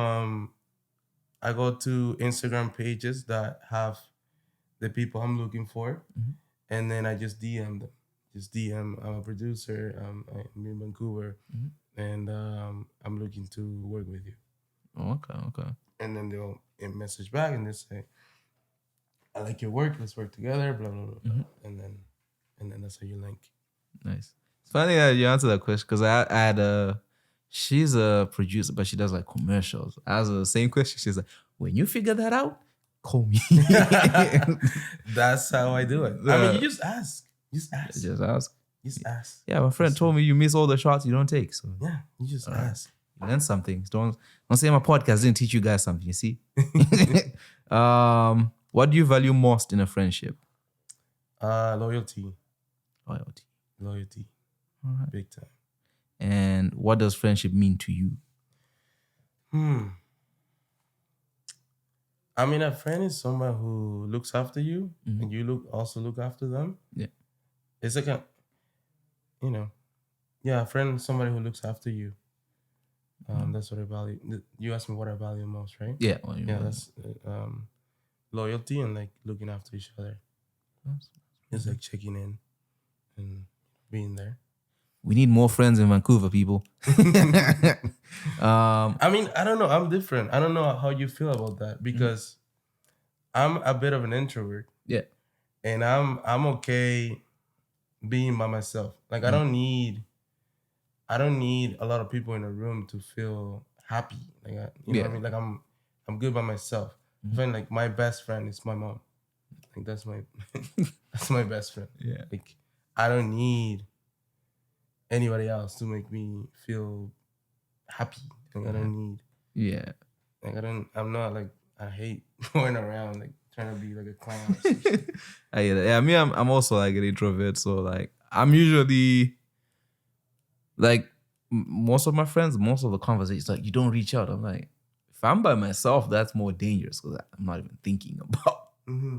Instagram pages that have the people I'm looking for, and then I just DM them. I'm a producer. I'm in Vancouver, and I'm looking to work with you. Oh, okay. And then they'll message back and they say, I like your work. Let's work together. Blah blah blah. And then that's how you link. Nice. It's funny that you answered that question, because I had she's a producer, but she does like commercials. I asked her the same question. She's like, when you figure that out, call me. That's how I do it. I mean, you just ask. Just ask. Yeah, my friend told me you miss all the shots you don't take. So yeah, you just ask. You learn something. Don't say my podcast didn't teach you guys something. You see. What do you value most in a friendship? Loyalty. Loyalty. Loyalty. All right. Big time. And what does friendship mean to you? I mean, a friend is someone who looks after you, Mhm. and you also look after them. Yeah. It's like a, a friend is somebody who looks after you. That's what I value. You asked me what I value most, right? Yeah. That's loyalty and like looking after each other. It's like checking in and being there. We need more friends in Vancouver, people. I mean, I don't know. I'm different. I don't know how you feel about that because I'm a bit of an introvert. Yeah. And I'm okay being by myself. Like I don't need a lot of people in a room to feel happy. Like you know what I mean? Like I'm good by myself. I find like my best friend is my mom. Like that's my that's my best friend. Yeah. Like I don't need anybody else to make me feel happy. Like I don't need. Yeah. Like I'm not like I hate going around like trying to be like a clown. Or some shit. I get it. Yeah, me, I'm also like an introvert, so like I'm usually like most of my friends, most of the conversations, like you don't reach out. I'm like, if I'm by myself, that's more dangerous because I'm not even thinking about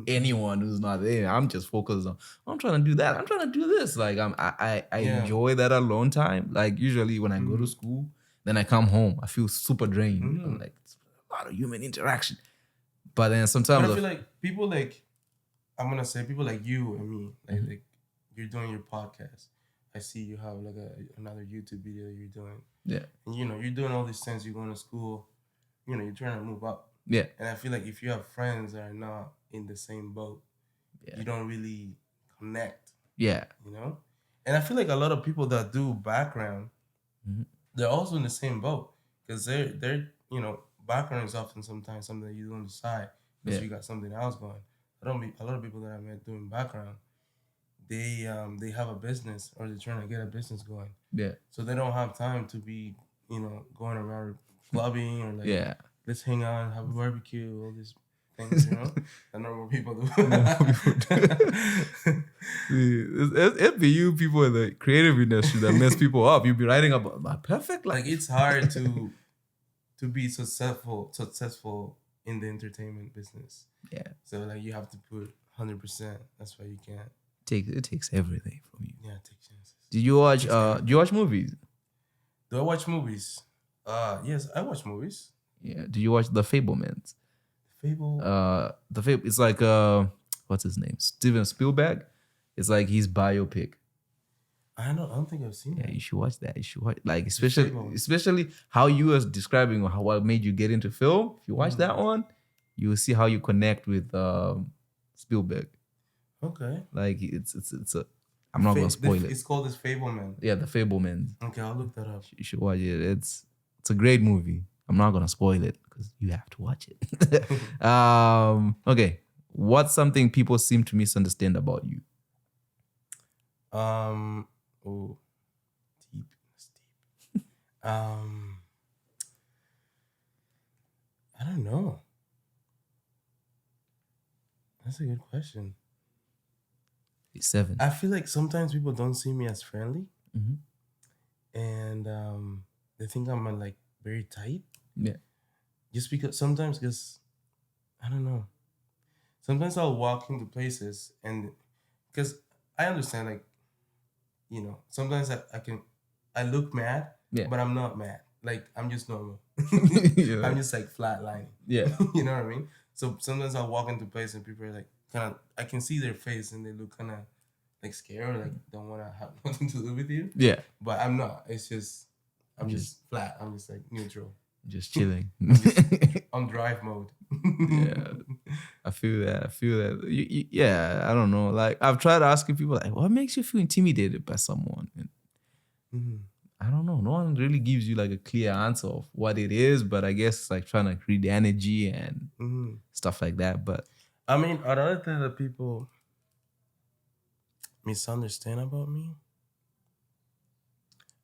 anyone who's not there. I'm just focused on I'm trying to do that. I'm trying to do this. Like I enjoy that alone time. Like usually when I go to school, then I come home, I feel super drained. I'm like it's a lot of human interaction. But then sometimes But I feel like people like I'm gonna say people like you and me, like you're doing your podcast. I see you have like another YouTube video you're doing. Yeah. And you're doing all these things, you're going to school, you're trying to move up. Yeah. And I feel like if you have friends that are not in the same boat, you don't really connect. Yeah. And I feel like a lot of people that do background, they're also in the same boat. Because they're background is often sometimes something that you do on the side because you got something else going. A lot of people that I met doing background, they have a business or they're trying to get a business going. Yeah. So they don't have time to be, going around clubbing or like let's hang out, have a barbecue, all these things, that normal people do. It'd be you people in the creative industry that mess people up. You'd be writing about my perfect life. Like it's hard to be successful in the entertainment business. Yeah. So like you have to put 100%. That's why you can't. It takes everything from you. Yeah, take chances. Do you watch movies? Do I watch movies? Yes, I watch movies. Yeah. Do you watch The Fablemans? Fable. It's like what's his name? Steven Spielberg. It's like his biopic. I don't think I've seen that. Yeah, you should watch that. You should watch like especially how you was describing what made you get into film. If you watch that one, you will see how you connect with Spielberg. Okay. Like it's a. I'm not gonna spoil it. It's called The Fableman. Yeah, The Fablemans. Okay, I'll look that up. You should watch it. It's a great movie. I'm not gonna spoil it because you have to watch it. Okay. What's something people seem to misunderstand about you? Oh, deep. That's deep. I don't know. That's a good question. 7. I feel like sometimes people don't see me as friendly, and they think I'm like very tight. Yeah. Just because I don't know. Sometimes I'll walk into places and because I understand like, sometimes I look mad, but I'm not mad. Like I'm just normal. I'm just like flatlining. Yeah. You know what I mean? So sometimes I'll walk into places and people are like I can see their face and they look kind of like scared or like don't want to have nothing to do with you. Yeah. But I'm not. It's just I'm just flat. I'm just like neutral. Just chilling. On drive mode. Yeah. I feel that. Yeah, I don't know. Like I've tried asking people like, what makes you feel intimidated by someone? And I don't know. No one really gives you like a clear answer of what it is, but I guess like trying to read the energy and stuff like that. But I mean, another thing that people misunderstand about me,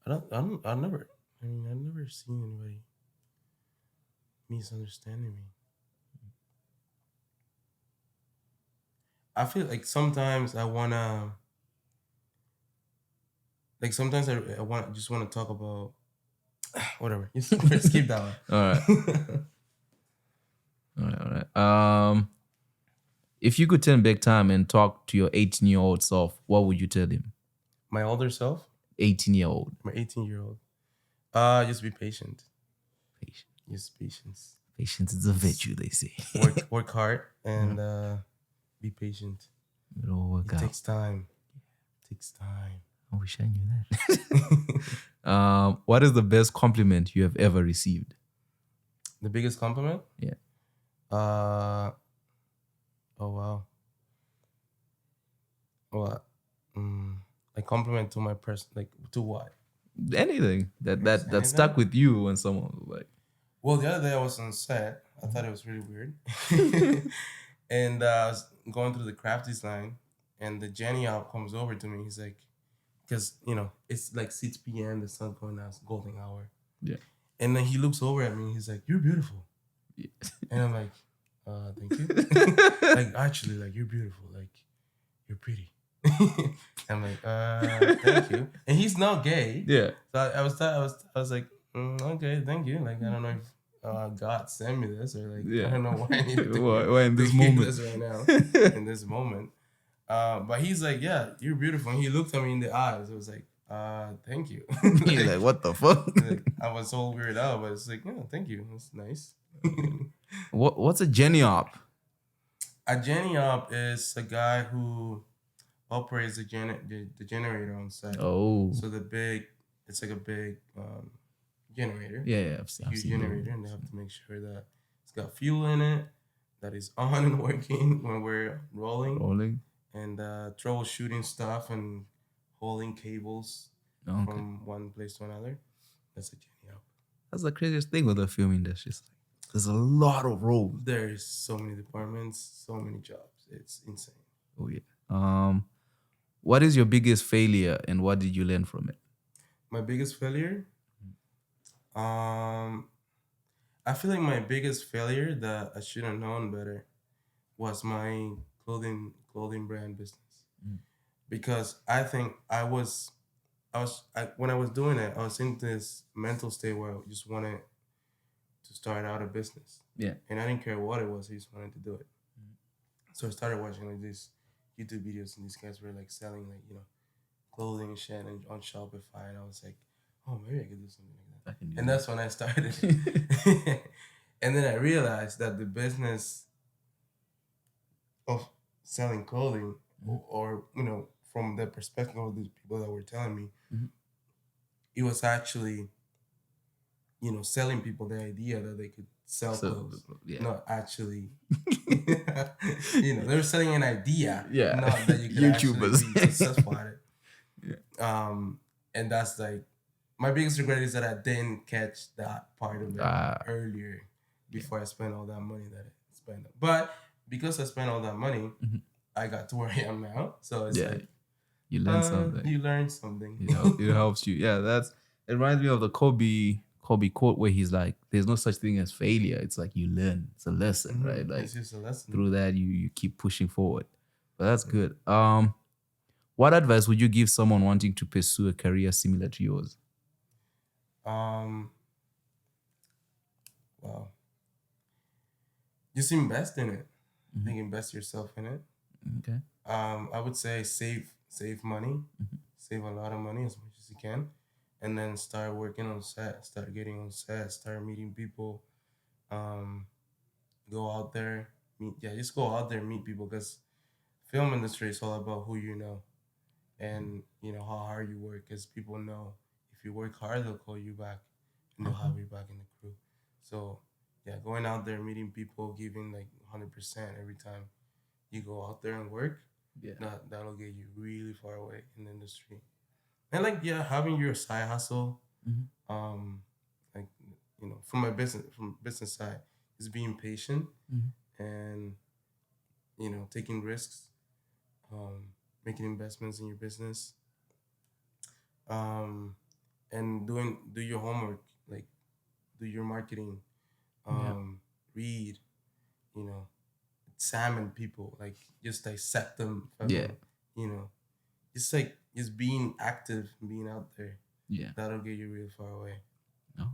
I've never seen anybody misunderstanding me. I feel like sometimes I wanna, like sometimes I want just want to talk about whatever. You skip that one. All right. All right. All right. If you could turn back time and talk to your 18-year-old self, what would you tell him? My older self, 18-year-old. my 18-year-old. Just be patient. Patience. Just patience. Patience is a virtue, they say. Work hard and be patient. It'll work It out. takes time. It takes time. I wish I knew that. What is the best compliment you have ever received? The biggest compliment? Yeah. Oh wow. What? A compliment to my person, like to what? Anything that stuck with you when someone was like, Well, the other day I was on set. I thought it was really weird. And I was going through the craft design, and the Jhonny op comes over to me. He's like, because, it's like 6 p.m., the sun's going out, it's golden hour. yeah. And then he looks over at me, and he's like, "You're beautiful." Yeah. And I'm like, "Thank you." Like, actually, like, "You're beautiful. Like, you're pretty." I'm like, "Thank you." And he's not gay. Yeah. So I was like, "Okay, thank you." Like, I don't know if God sent me this, or like, Yeah. I don't know why I needed to Why in this hear moment? this right now, in this moment. But he's like, "Yeah, you're beautiful." And he looked at me in the eyes. I was like, "Thank you." You're like, what the fuck? Like, I was so weirded out, but it's like, "Yeah, thank you. That's nice." What's a Jhonny op? A Jhonny op is a guy who operates the generator on set. Oh. So it's like a big generator. Yeah, I've Huge seen generator, those. and they have to make sure that it's got fuel in it, that is on and working when we're rolling. And troubleshooting stuff and holding cables from one place to another. That's a Jhonny op. That's the craziest thing with the film industry. There's a lot of roles. There's so many departments, so many jobs. It's insane. Oh yeah. What is your biggest failure and what did you learn from it? My biggest failure? I feel like my biggest failure that I should have known better was my clothing brand business. Because I think when I was doing it, I was in this mental state where I just wanted to start out a business. Yeah. And I didn't care what it was, I just wanted to do it. So I started watching like these YouTube videos, and these guys were like selling like, clothing and shit and on Shopify, and I was like, oh, maybe I could do something like that. And that's when I started. And then I realized that the business of selling clothing, or from the perspective of these people that were telling me, it was actually, selling people the idea that they could sell clothes. Yeah. Not actually, they were selling an idea. Yeah. Not that you could actually be successful at it. Yeah. And that's like, my biggest regret is that I didn't catch that part of it earlier before I spent all that money that I spent. But because I spent all that money, I got to where I am now. So it's like, you learn something. You learn something. It helps you. Yeah, it reminds me of the Kobe quote where he's like, "There's no such thing as failure. It's like you learn. It's a lesson, right? Like it's just a lesson. Through that, you keep pushing forward. But that's good. What advice would you give someone wanting to pursue a career similar to yours? Wow. Just invest in it. I think invest yourself in it. Okay. I would say save money, save a lot of money as much as you can, and then start working on set, start getting on set, start meeting people. Go out there, just go out there and meet people, because film industry is all about who you know, and how hard you work. Because people know if you work hard, they'll call you back, and they'll have you back in the crew. So yeah, going out there, meeting people, giving like 100% every time you go out there and work. Yeah, that'll get you really far away in the industry. And like, having your side hustle, like, from business side, is being patient, and taking risks, making investments in your business, and do your homework, like do your marketing, read, examine people, like just dissect them. Yeah. You know, just like just being active, being out there. Yeah. That'll get you real far away. Oh,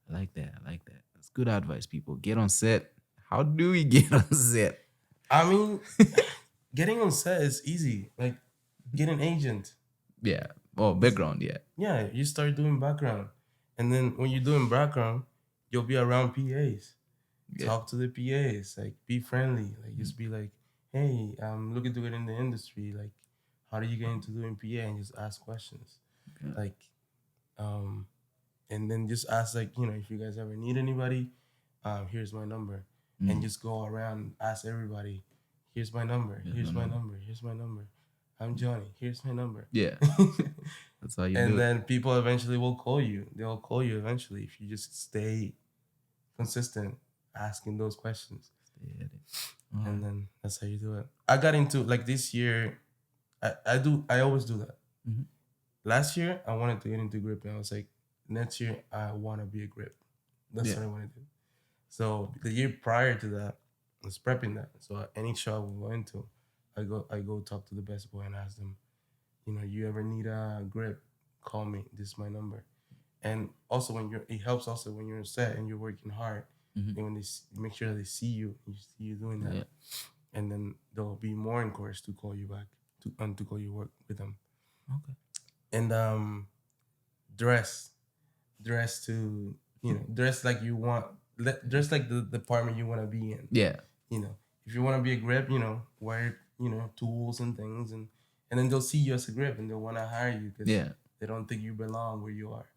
I like that. I like that. That's good advice, people. Get on set. How do we get on set? I mean, getting on set is easy. Like, get an agent. Yeah. Oh, background. Yeah. Yeah, you start doing background. And then when you're doing background, you'll be around PAs. Yeah. Talk to the PAs. Like, be friendly. Like, just be like, hey, I'm looking to get in the industry. Like, how do you get into doing PA? And just ask questions. Yeah. Like, and then just ask, like, if you guys ever need anybody, here's my number. And just go around, ask everybody, here's my number, here's my number, here's my number. I'm Jhonny, here's my number. Yeah. That's how you do And it. then people eventually will call you. They'll call you eventually if you just stay consistent asking those questions. Yeah. And then that's how you do it. I got into, like, this year, I always do that. Mhm. Last year, I wanted to get into grip, and I was like, next year, I want to be a grip. That's what I want to do. So the year prior to that, I was prepping that. So any show I would go into, I go talk to the best boy and ask them, you ever need a grip, call me. This is my number. And also it helps also when you're on set and you're working hard. And when they make sure that they see you doing that. Yeah. And then they'll be more encouraged to call you back to call you work with them. Okay. And dress to dress like you want. Dress like the department you want to be in. Yeah. If you want to be a grip, wear tools and things, and then they'll see you as a grip and they'll want to hire you because they don't think you belong where you are.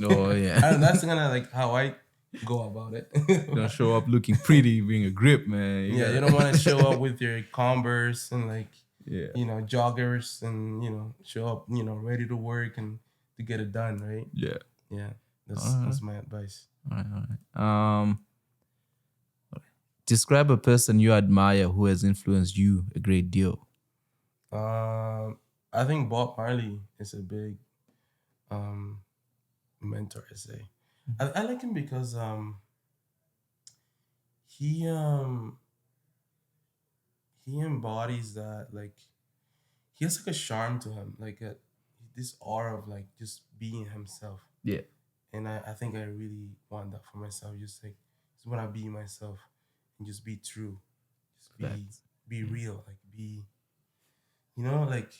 Oh yeah. That's kind of like how I go about it. You don't show up looking pretty being a grip, man. You don't want to show up with your Converse and like joggers and show up ready to work and to get it done, right? Yeah. That's my advice. All right. Describe a person you admire who has influenced you a great deal. I think Bob Marley is a big mentor, I say. I like him because he embodies that, like, he has like a charm to him, like this aura of like just being himself. Yeah. And I think I really want that for myself. Just want to be myself and just be true. Just be real. Like be, like,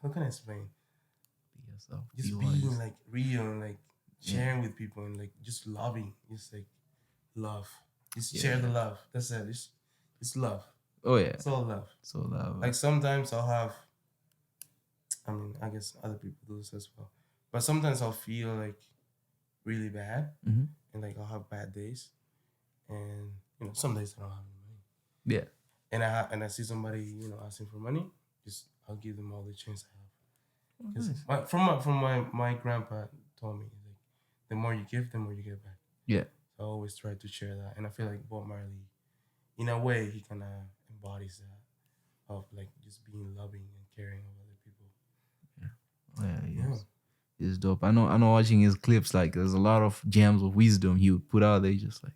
how can I explain? Be yourself. Just being like real and like sharing with people and like just loving. Just like love. Just share the love. That's it. It's love. Oh yeah. It's all love. So love. Like sometimes I'll have, I guess other people do this as well. But sometimes I'll feel like really bad, and like I'll have bad days, and some days I don't have any money. Yeah. And I see somebody asking for money, I'll give them all the chance I have. From my grandpa told me, like, the more you give, the more you get back. Yeah. So I always try to share that, and I feel like Bob Marley, in a way, he kind of embodies that of like just being loving and caring of other people. Yeah. Yes. It's dope. I know watching his clips, like there's a lot of gems of wisdom he would put out there, just like,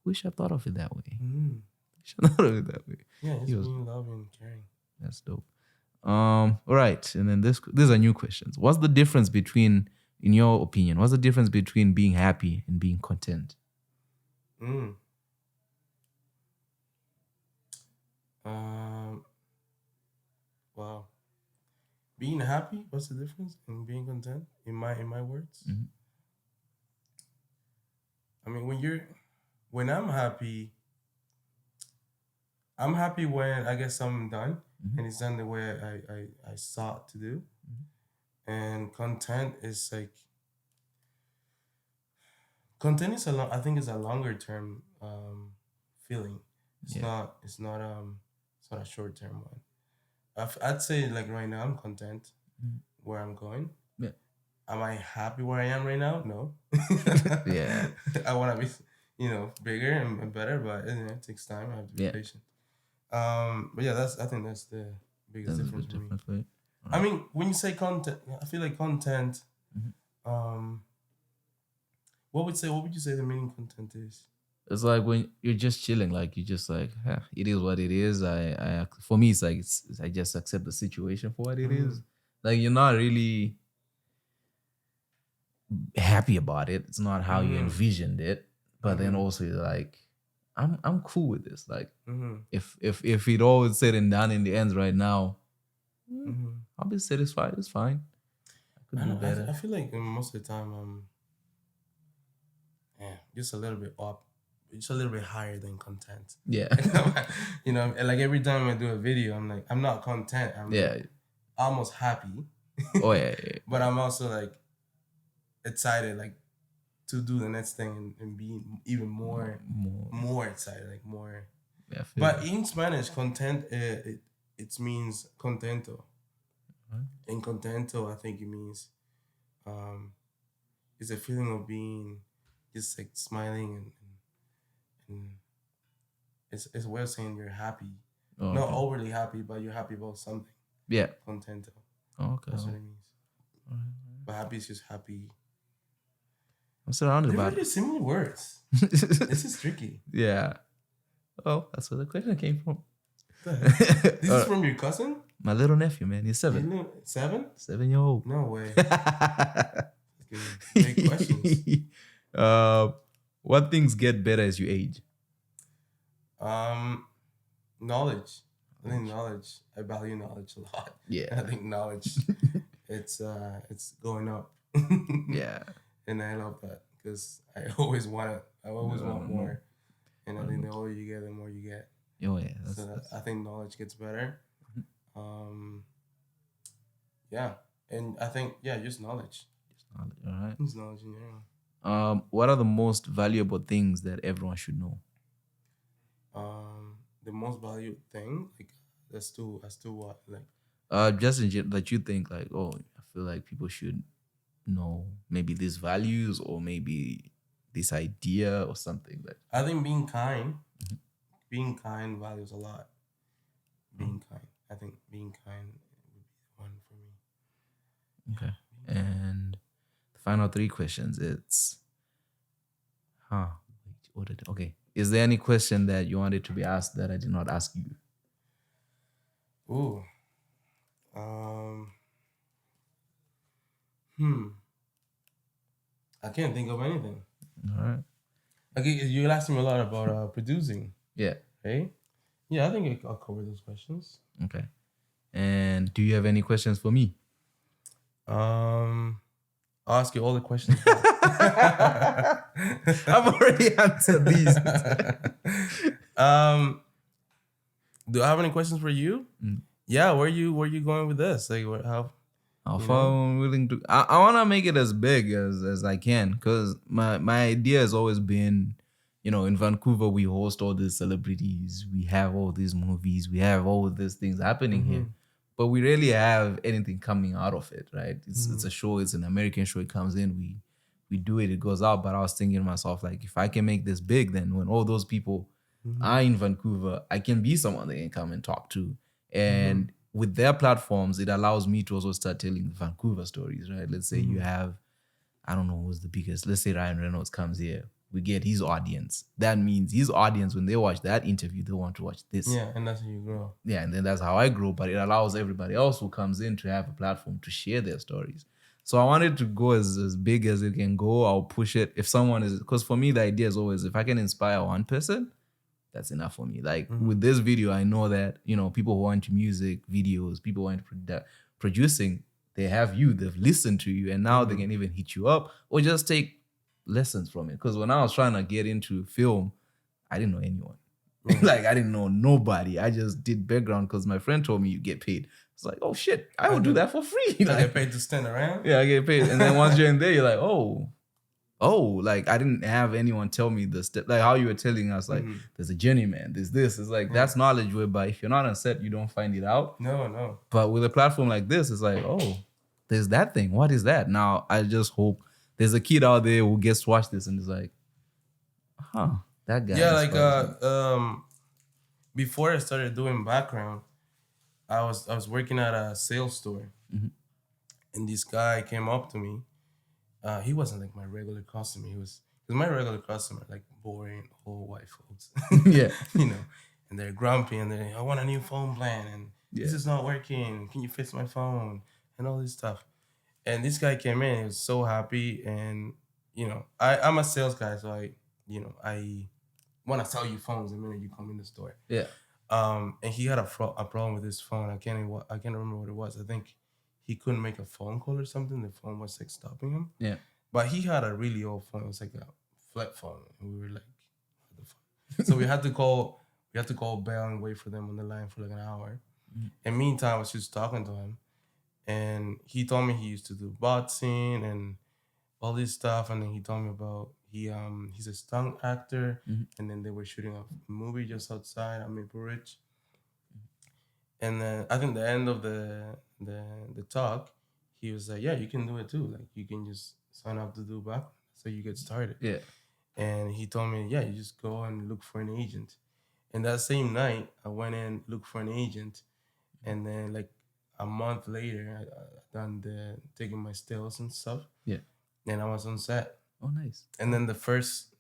wish I thought of it that way. Wish I thought of it that way. Yeah, just being loving and caring. That's dope. All right. And then these are new questions. What's the difference between, in your opinion, what's the difference between being happy and being content? Wow. Being happy, what's the difference? And being content, in my words. I mean, when I'm happy when I guess something done and it's done the way I sought to do. And content is like, content is I think it's a longer term feeling. It's not a short term one. I'd say like right now I'm content where I'm going. Yeah. Am I happy where I am right now? No. Yeah. I want to be, bigger and better, but it takes time. I have to be patient. But yeah, I think that's the biggest difference for me. I mean, when you say content, I feel like content. What would you say the meaning content is? It's like when you're just chilling, like you just like, it is what it is. For me, it's like I just accept the situation for what it is. Like you're not really happy about it. It's not how you envisioned it. But then also you're like, I'm cool with this. Like if it all is said and done in the end right now, I'll be satisfied. It's fine. I could do better. I feel like most of the time just a little bit up, just a little bit higher than content. Yeah. You know, and like every time I do a video, I'm like, I'm not content. I'm like almost happy. Oh yeah. But I'm also like excited, like to do the next thing and be even more excited, like more. Yeah, but in Spanish, content it means contento. And contento, I think it means it's a feeling of being just like smiling and it's a way of saying you're happy. Not overly happy, but you're happy about something. Yeah. Contento. Oh, okay. That's what it means. But happy is just happy. I'm surrounded by really similar words. This is tricky. Yeah. Oh, that's where the question came from. This is from your cousin? My little nephew, man. He's 7. 7? 7-year-old. No way. Big questions. What things get better as you age? Knowledge. I think knowledge. I value knowledge a lot. Yeah. I think knowledge. It's going up. Yeah. And I love that because I always want it. I always want more. And I think the older you get, the more you get. Oh yeah. I think knowledge gets better. Yeah. And I think just knowledge. All right. Just knowledge in general. What are the most valuable things that everyone should know? The most valuable thing, like as to what, like just in that you think like, oh, I feel like people should know maybe these values or maybe this idea or something. Like I think being kind values a lot. Being kind. I think being kind would be one for me. Okay. And the final 3 questions. It's okay. Is there any question that you wanted to be asked that I did not ask you? Ooh. I can't think of anything. All right. Okay, you asked me a lot about producing. Yeah. Hey? Yeah, I think I'll cover those questions. Okay. And do you have any questions for me? I'll ask you all the questions. I've already answered these. Do I have any questions for you? Yeah, where you going with this? Like, how far I'm willing to. I want to make it as big as I can because my idea has always been, in Vancouver we host all these celebrities, we have all these movies, we have all these things happening here, but we rarely have anything coming out of it, right? It's a show, it's an American show. It comes in, we do it, it goes out. But I was thinking to myself, like, if I can make this big, then when all those people are in Vancouver, I can be someone they can come and talk to. And with their platforms, it allows me to also start telling Vancouver stories, right? Let's say you have, I don't know who's the biggest. Let's say Ryan Reynolds comes here. We get his audience. That means his audience, when they watch that interview, they want to watch this. Yeah, and that's how you grow. Yeah, and then that's how I grow. But it allows everybody else who comes in to have a platform to share their stories. So I wanted to go as big as it can go. I'll push it. If someone is, because for me, the idea is always, if I can inspire one person, that's enough for me. Like with this video, I know that, people who are into music, videos, people who are into producing, they have you, they've listened to you, and now they can even hit you up or just take lessons from it. Because when I was trying to get into film, I didn't know anyone. Like I didn't know nobody. I just did background because my friend told me you get paid. It's like, oh shit, I would do that for free. I get paid to stand around? Yeah, I get paid. And then once you're in there, you're like, oh, like I didn't have anyone tell me the step, like how you were telling us, like there's a journeyman, there's this. It's like that's knowledge whereby if you're not on set, you don't find it out. No. But with a platform like this, it's like, oh, there's that thing. What is that? Now I just hope there's a kid out there who gets to watch this and is like, that guy. Yeah, like before I started doing background, I was working at a sales store, and this guy came up to me. He wasn't like my regular customer. Because my regular customer, like boring old white folks, Yeah. you know, and they're grumpy and they're, I want a new phone plan and Yeah. this is not working. Can you fix my phone? And all this stuff. And this guy came in, he was so happy. And, I'm a sales guy, so I want to sell you phones the minute you come in the store. Yeah. And he had a problem with his phone. I can't remember what it was. I think he couldn't make a phone call or something. The phone was like stopping him. Yeah. But he had a really old phone. It was like a flip phone, and we were like, "What the fuck?" So we had to call Bell and wait for them on the line for like an hour. Mhm. And meantime, I was just talking to him, and he told me he used to do boxing and all this stuff. And then he told me about he's a stunt actor, Mhm. and then they were shooting a movie just outside at Maple Ridge. And then I think the end of the talk, he was like, "Yeah, you can do it too. Like you can just sign up to do back, so you get started." Yeah. And he told me, "Yeah, you just go and look for an agent." And that same night, I went and looked for an agent, and then like a month later, I done taking my stills and stuff. Yeah. And I was on set. Oh, nice. And then the first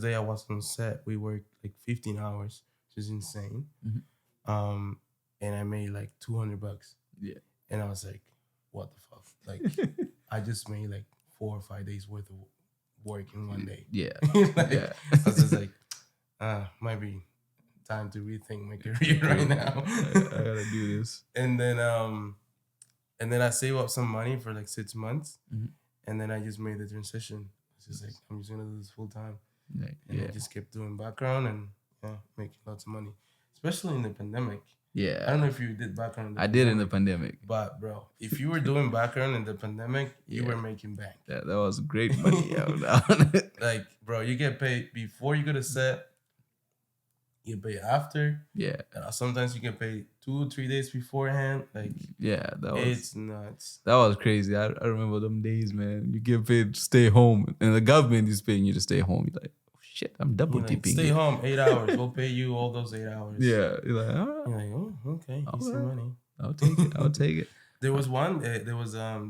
day I was on set, we worked like 15 hours, which is insane. Mhm. And I made like $200. Yeah. And I was like, what the fuck? Like, I just made like 4 or 5 days worth of work in one day. Yeah. Like, Yeah. I was just like, might be time to rethink my career right now. I gotta do this. And then I saved up some money for like 6 months. Mhm. And then I just made the transition. It's just like, I'm just gonna do this full time. Like, And I just kept doing background and making lots of money, especially in the pandemic. I Yeah. don't know if you did background. I did in the pandemic. But bro, if you were doing background in the pandemic, you Yeah. were making bank. That was great money. Like, bro, you get paid before you go to set. You get paid after. Yeah. Sometimes you get paid 2 or 3 days beforehand. Like, Yeah, it's nuts. that was crazy. I remember them days, man. You get paid to stay home, and the government is paying you to stay home. You're like, oh shit, I'm double You're like, dipping. stay here. home 8 hours. We'll pay you all those 8 hours. Yeah, you're like, You're like, oh, okay, All easy right. money. I'll take it. I'll take it. There was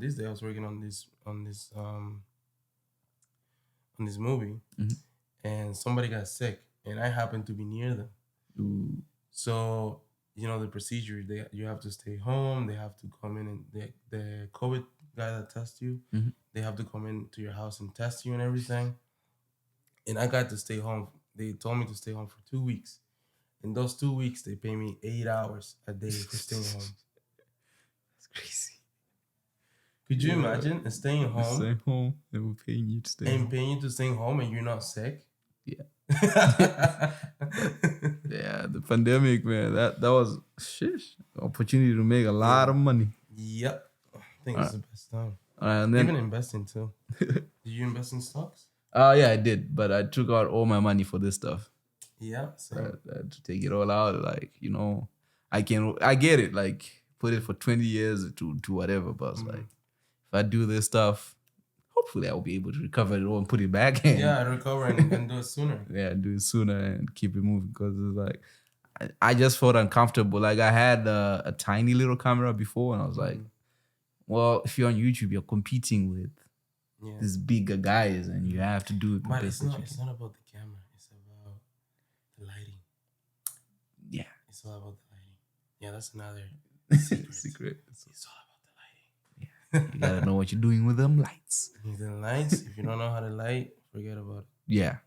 this day I was working on this movie, Mhm. and somebody got sick, and I happened to be near them. Ooh. So the procedure, you have to stay home. They have to come in, and the COVID guy that tests you, Mhm. they have to come into your house and test you and everything. And I got to stay home. They told me to stay home for 2 weeks. In those 2 weeks, they pay me 8 hours a day for staying home. That's crazy. Could you Yeah. imagine staying home Stay home. They were paying you to stay and home. paying you to stay home and you're not sick? Yeah. Yeah, the pandemic, man. That was opportunity to make a lot of money. Yep. I think it's the best time. And then Even investing too. Did you invest in stocks? yeah, I did, but I took out all my money for this stuff. Yeah. I Same. had to take it all out. Like, I get it. Like, put it for 20 years to whatever. But it's like, if I do this stuff, hopefully I'll be able to recover it all and put it back in. Yeah, recover and do it sooner. Yeah, do it sooner and keep it moving. Because it's like, I just felt uncomfortable. Like, I had a tiny little camera before, and I was like, well, if you're on YouTube, you're competing with these bigger guys, and you have to do the But best it's that you not. It's not about the camera. It's about the lighting. Yeah. It's all about the lighting. Yeah, that's another secret. It's all about the lighting. You gotta know what you're doing with them lights. You need the lights. If you don't know how to light, forget about it. Yeah.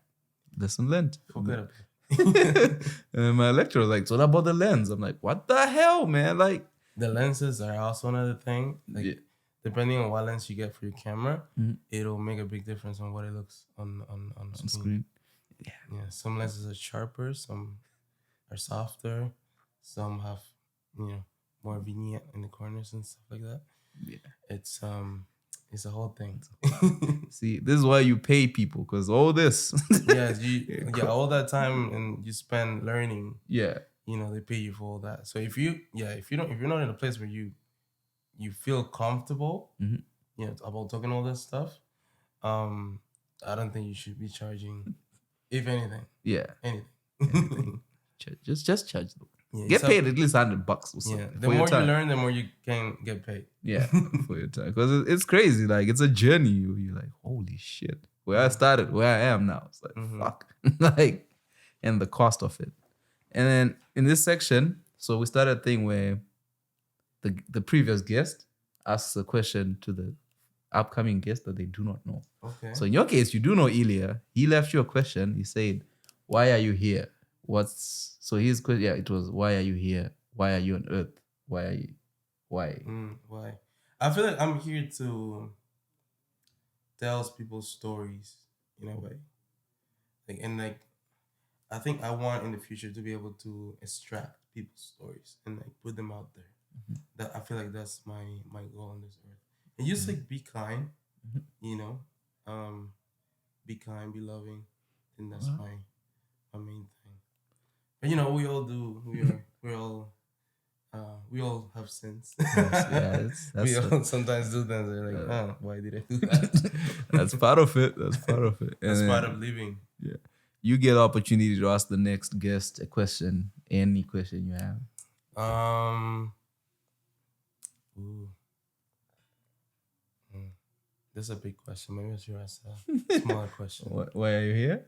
Lesson learned. Forget about it. And my lecturer was like, so what about the lens? I'm like, what the hell, man? Like, the lenses are also another thing. Like, depending on what lens you get for your camera, it'll make a big difference on what it looks on screen. Yeah. Some lenses are sharper, some are softer, some have more vignette in the corners and stuff like that. Yeah. It's a whole thing. See, this is why you pay people, because all this. All that time and you spend learning. Yeah. They pay you for all that. So if you're not in a place where you feel comfortable, about talking all that stuff, I don't think you should be charging, if anything. Yeah. Anything. Just charge them. Yeah, get paid at least $100 or something. Yeah, the more you learn, the more you can get paid. Yeah, for your time. Because it's crazy. Like, it's a journey. You're like, holy shit. where I started, where I am now. It's like, fuck. Like, and the cost of it. And then in this section, so we started a thing where the previous guest asks a question to the upcoming guest that they do not know. Okay. So in your case, you do know Ilya. He left you a question. He said, why are you here? So his question, it was, why are you here? Why are you on Earth? Why? Why? I feel like I'm here to tell people's stories in a way. I think I want in the future to be able to extract people's stories and like put them out there. That I feel like that's my goal on this earth. And just like be kind, you know, be kind, be loving. And that's my main thing. But you know, we all do. We all have sins. We all sometimes do things. They're like, why did I do that? That's part of it. That's part of it. That's part of living. Yeah. You get opportunity to ask the next guest a question, any question you have. That's a big question. Maybe I should ask a smaller question. Why are you here?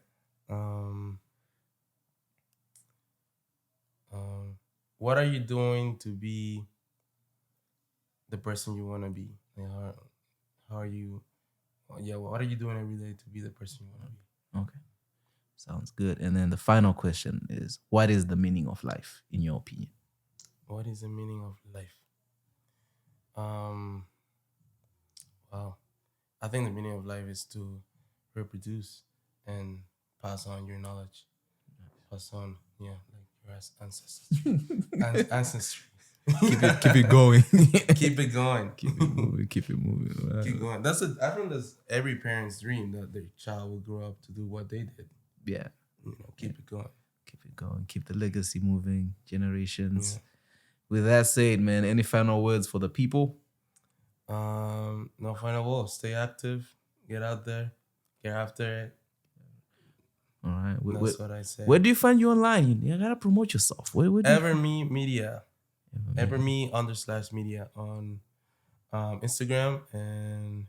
What are you doing to be the person you want to be? Like how are you? What are you doing every day to be the person you want to be? Okay. Sounds good. And then the final question is, what is the meaning of life, in your opinion? What is the meaning of life? Wow. I think the meaning of life is to reproduce and pass on your knowledge. Pass on, like your ancestry. Ancestry. Keep it going. Keep it going. Keep it moving. Wow. Keep going. I think that's every parent's dream, that their child will grow up to do what they did. Yeah. Keep it going. Keep it going. Keep the legacy moving. Generations. Yeah. With that said, man, any final words for the people? No final words. Stay active. Get out there. Get after it. All right. That's what I say. Where do you find you online? You gotta promote yourself. Where Everme Media. Everme_media on Instagram, and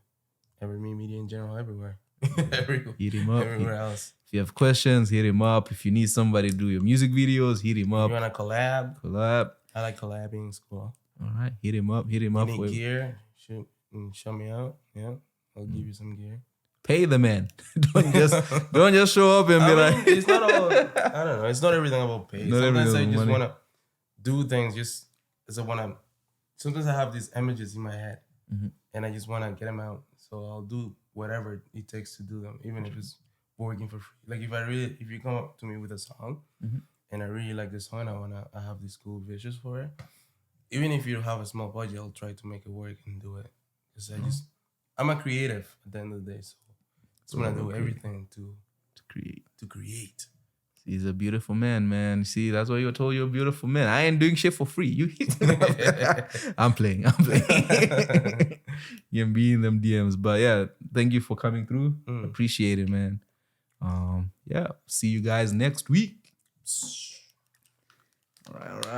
Everme Media in general, everywhere. Hit him up. Everywhere else. If you have questions, hit him up. If you need somebody to do your music videos, hit him up. If you want to collab? I like collabing. It's cool. All right. Hit him up. You need gear? Show me out. Yeah. I'll give you some gear. Pay the man. don't just show up and be like. It's not all. I don't know. It's not everything about pay. Sometimes I just want to do things. Sometimes I have these images in my head, and I just want to get them out. So I'll do whatever it takes to do them, even if it's working for free. Like if you come up to me with a song, and I really like the song, I have these cool visuals for it. Even if you have a small budget, I'll try to make it work and do it. Because I'm a creative at the end of the day, so that's when I do everything to create. He's a beautiful man. See, that's why you're told you're a beautiful man. I ain't doing shit for free. You I'm playing. You can be in them DMs. But yeah, thank you for coming through. Appreciate it, man. See you guys next week. All right.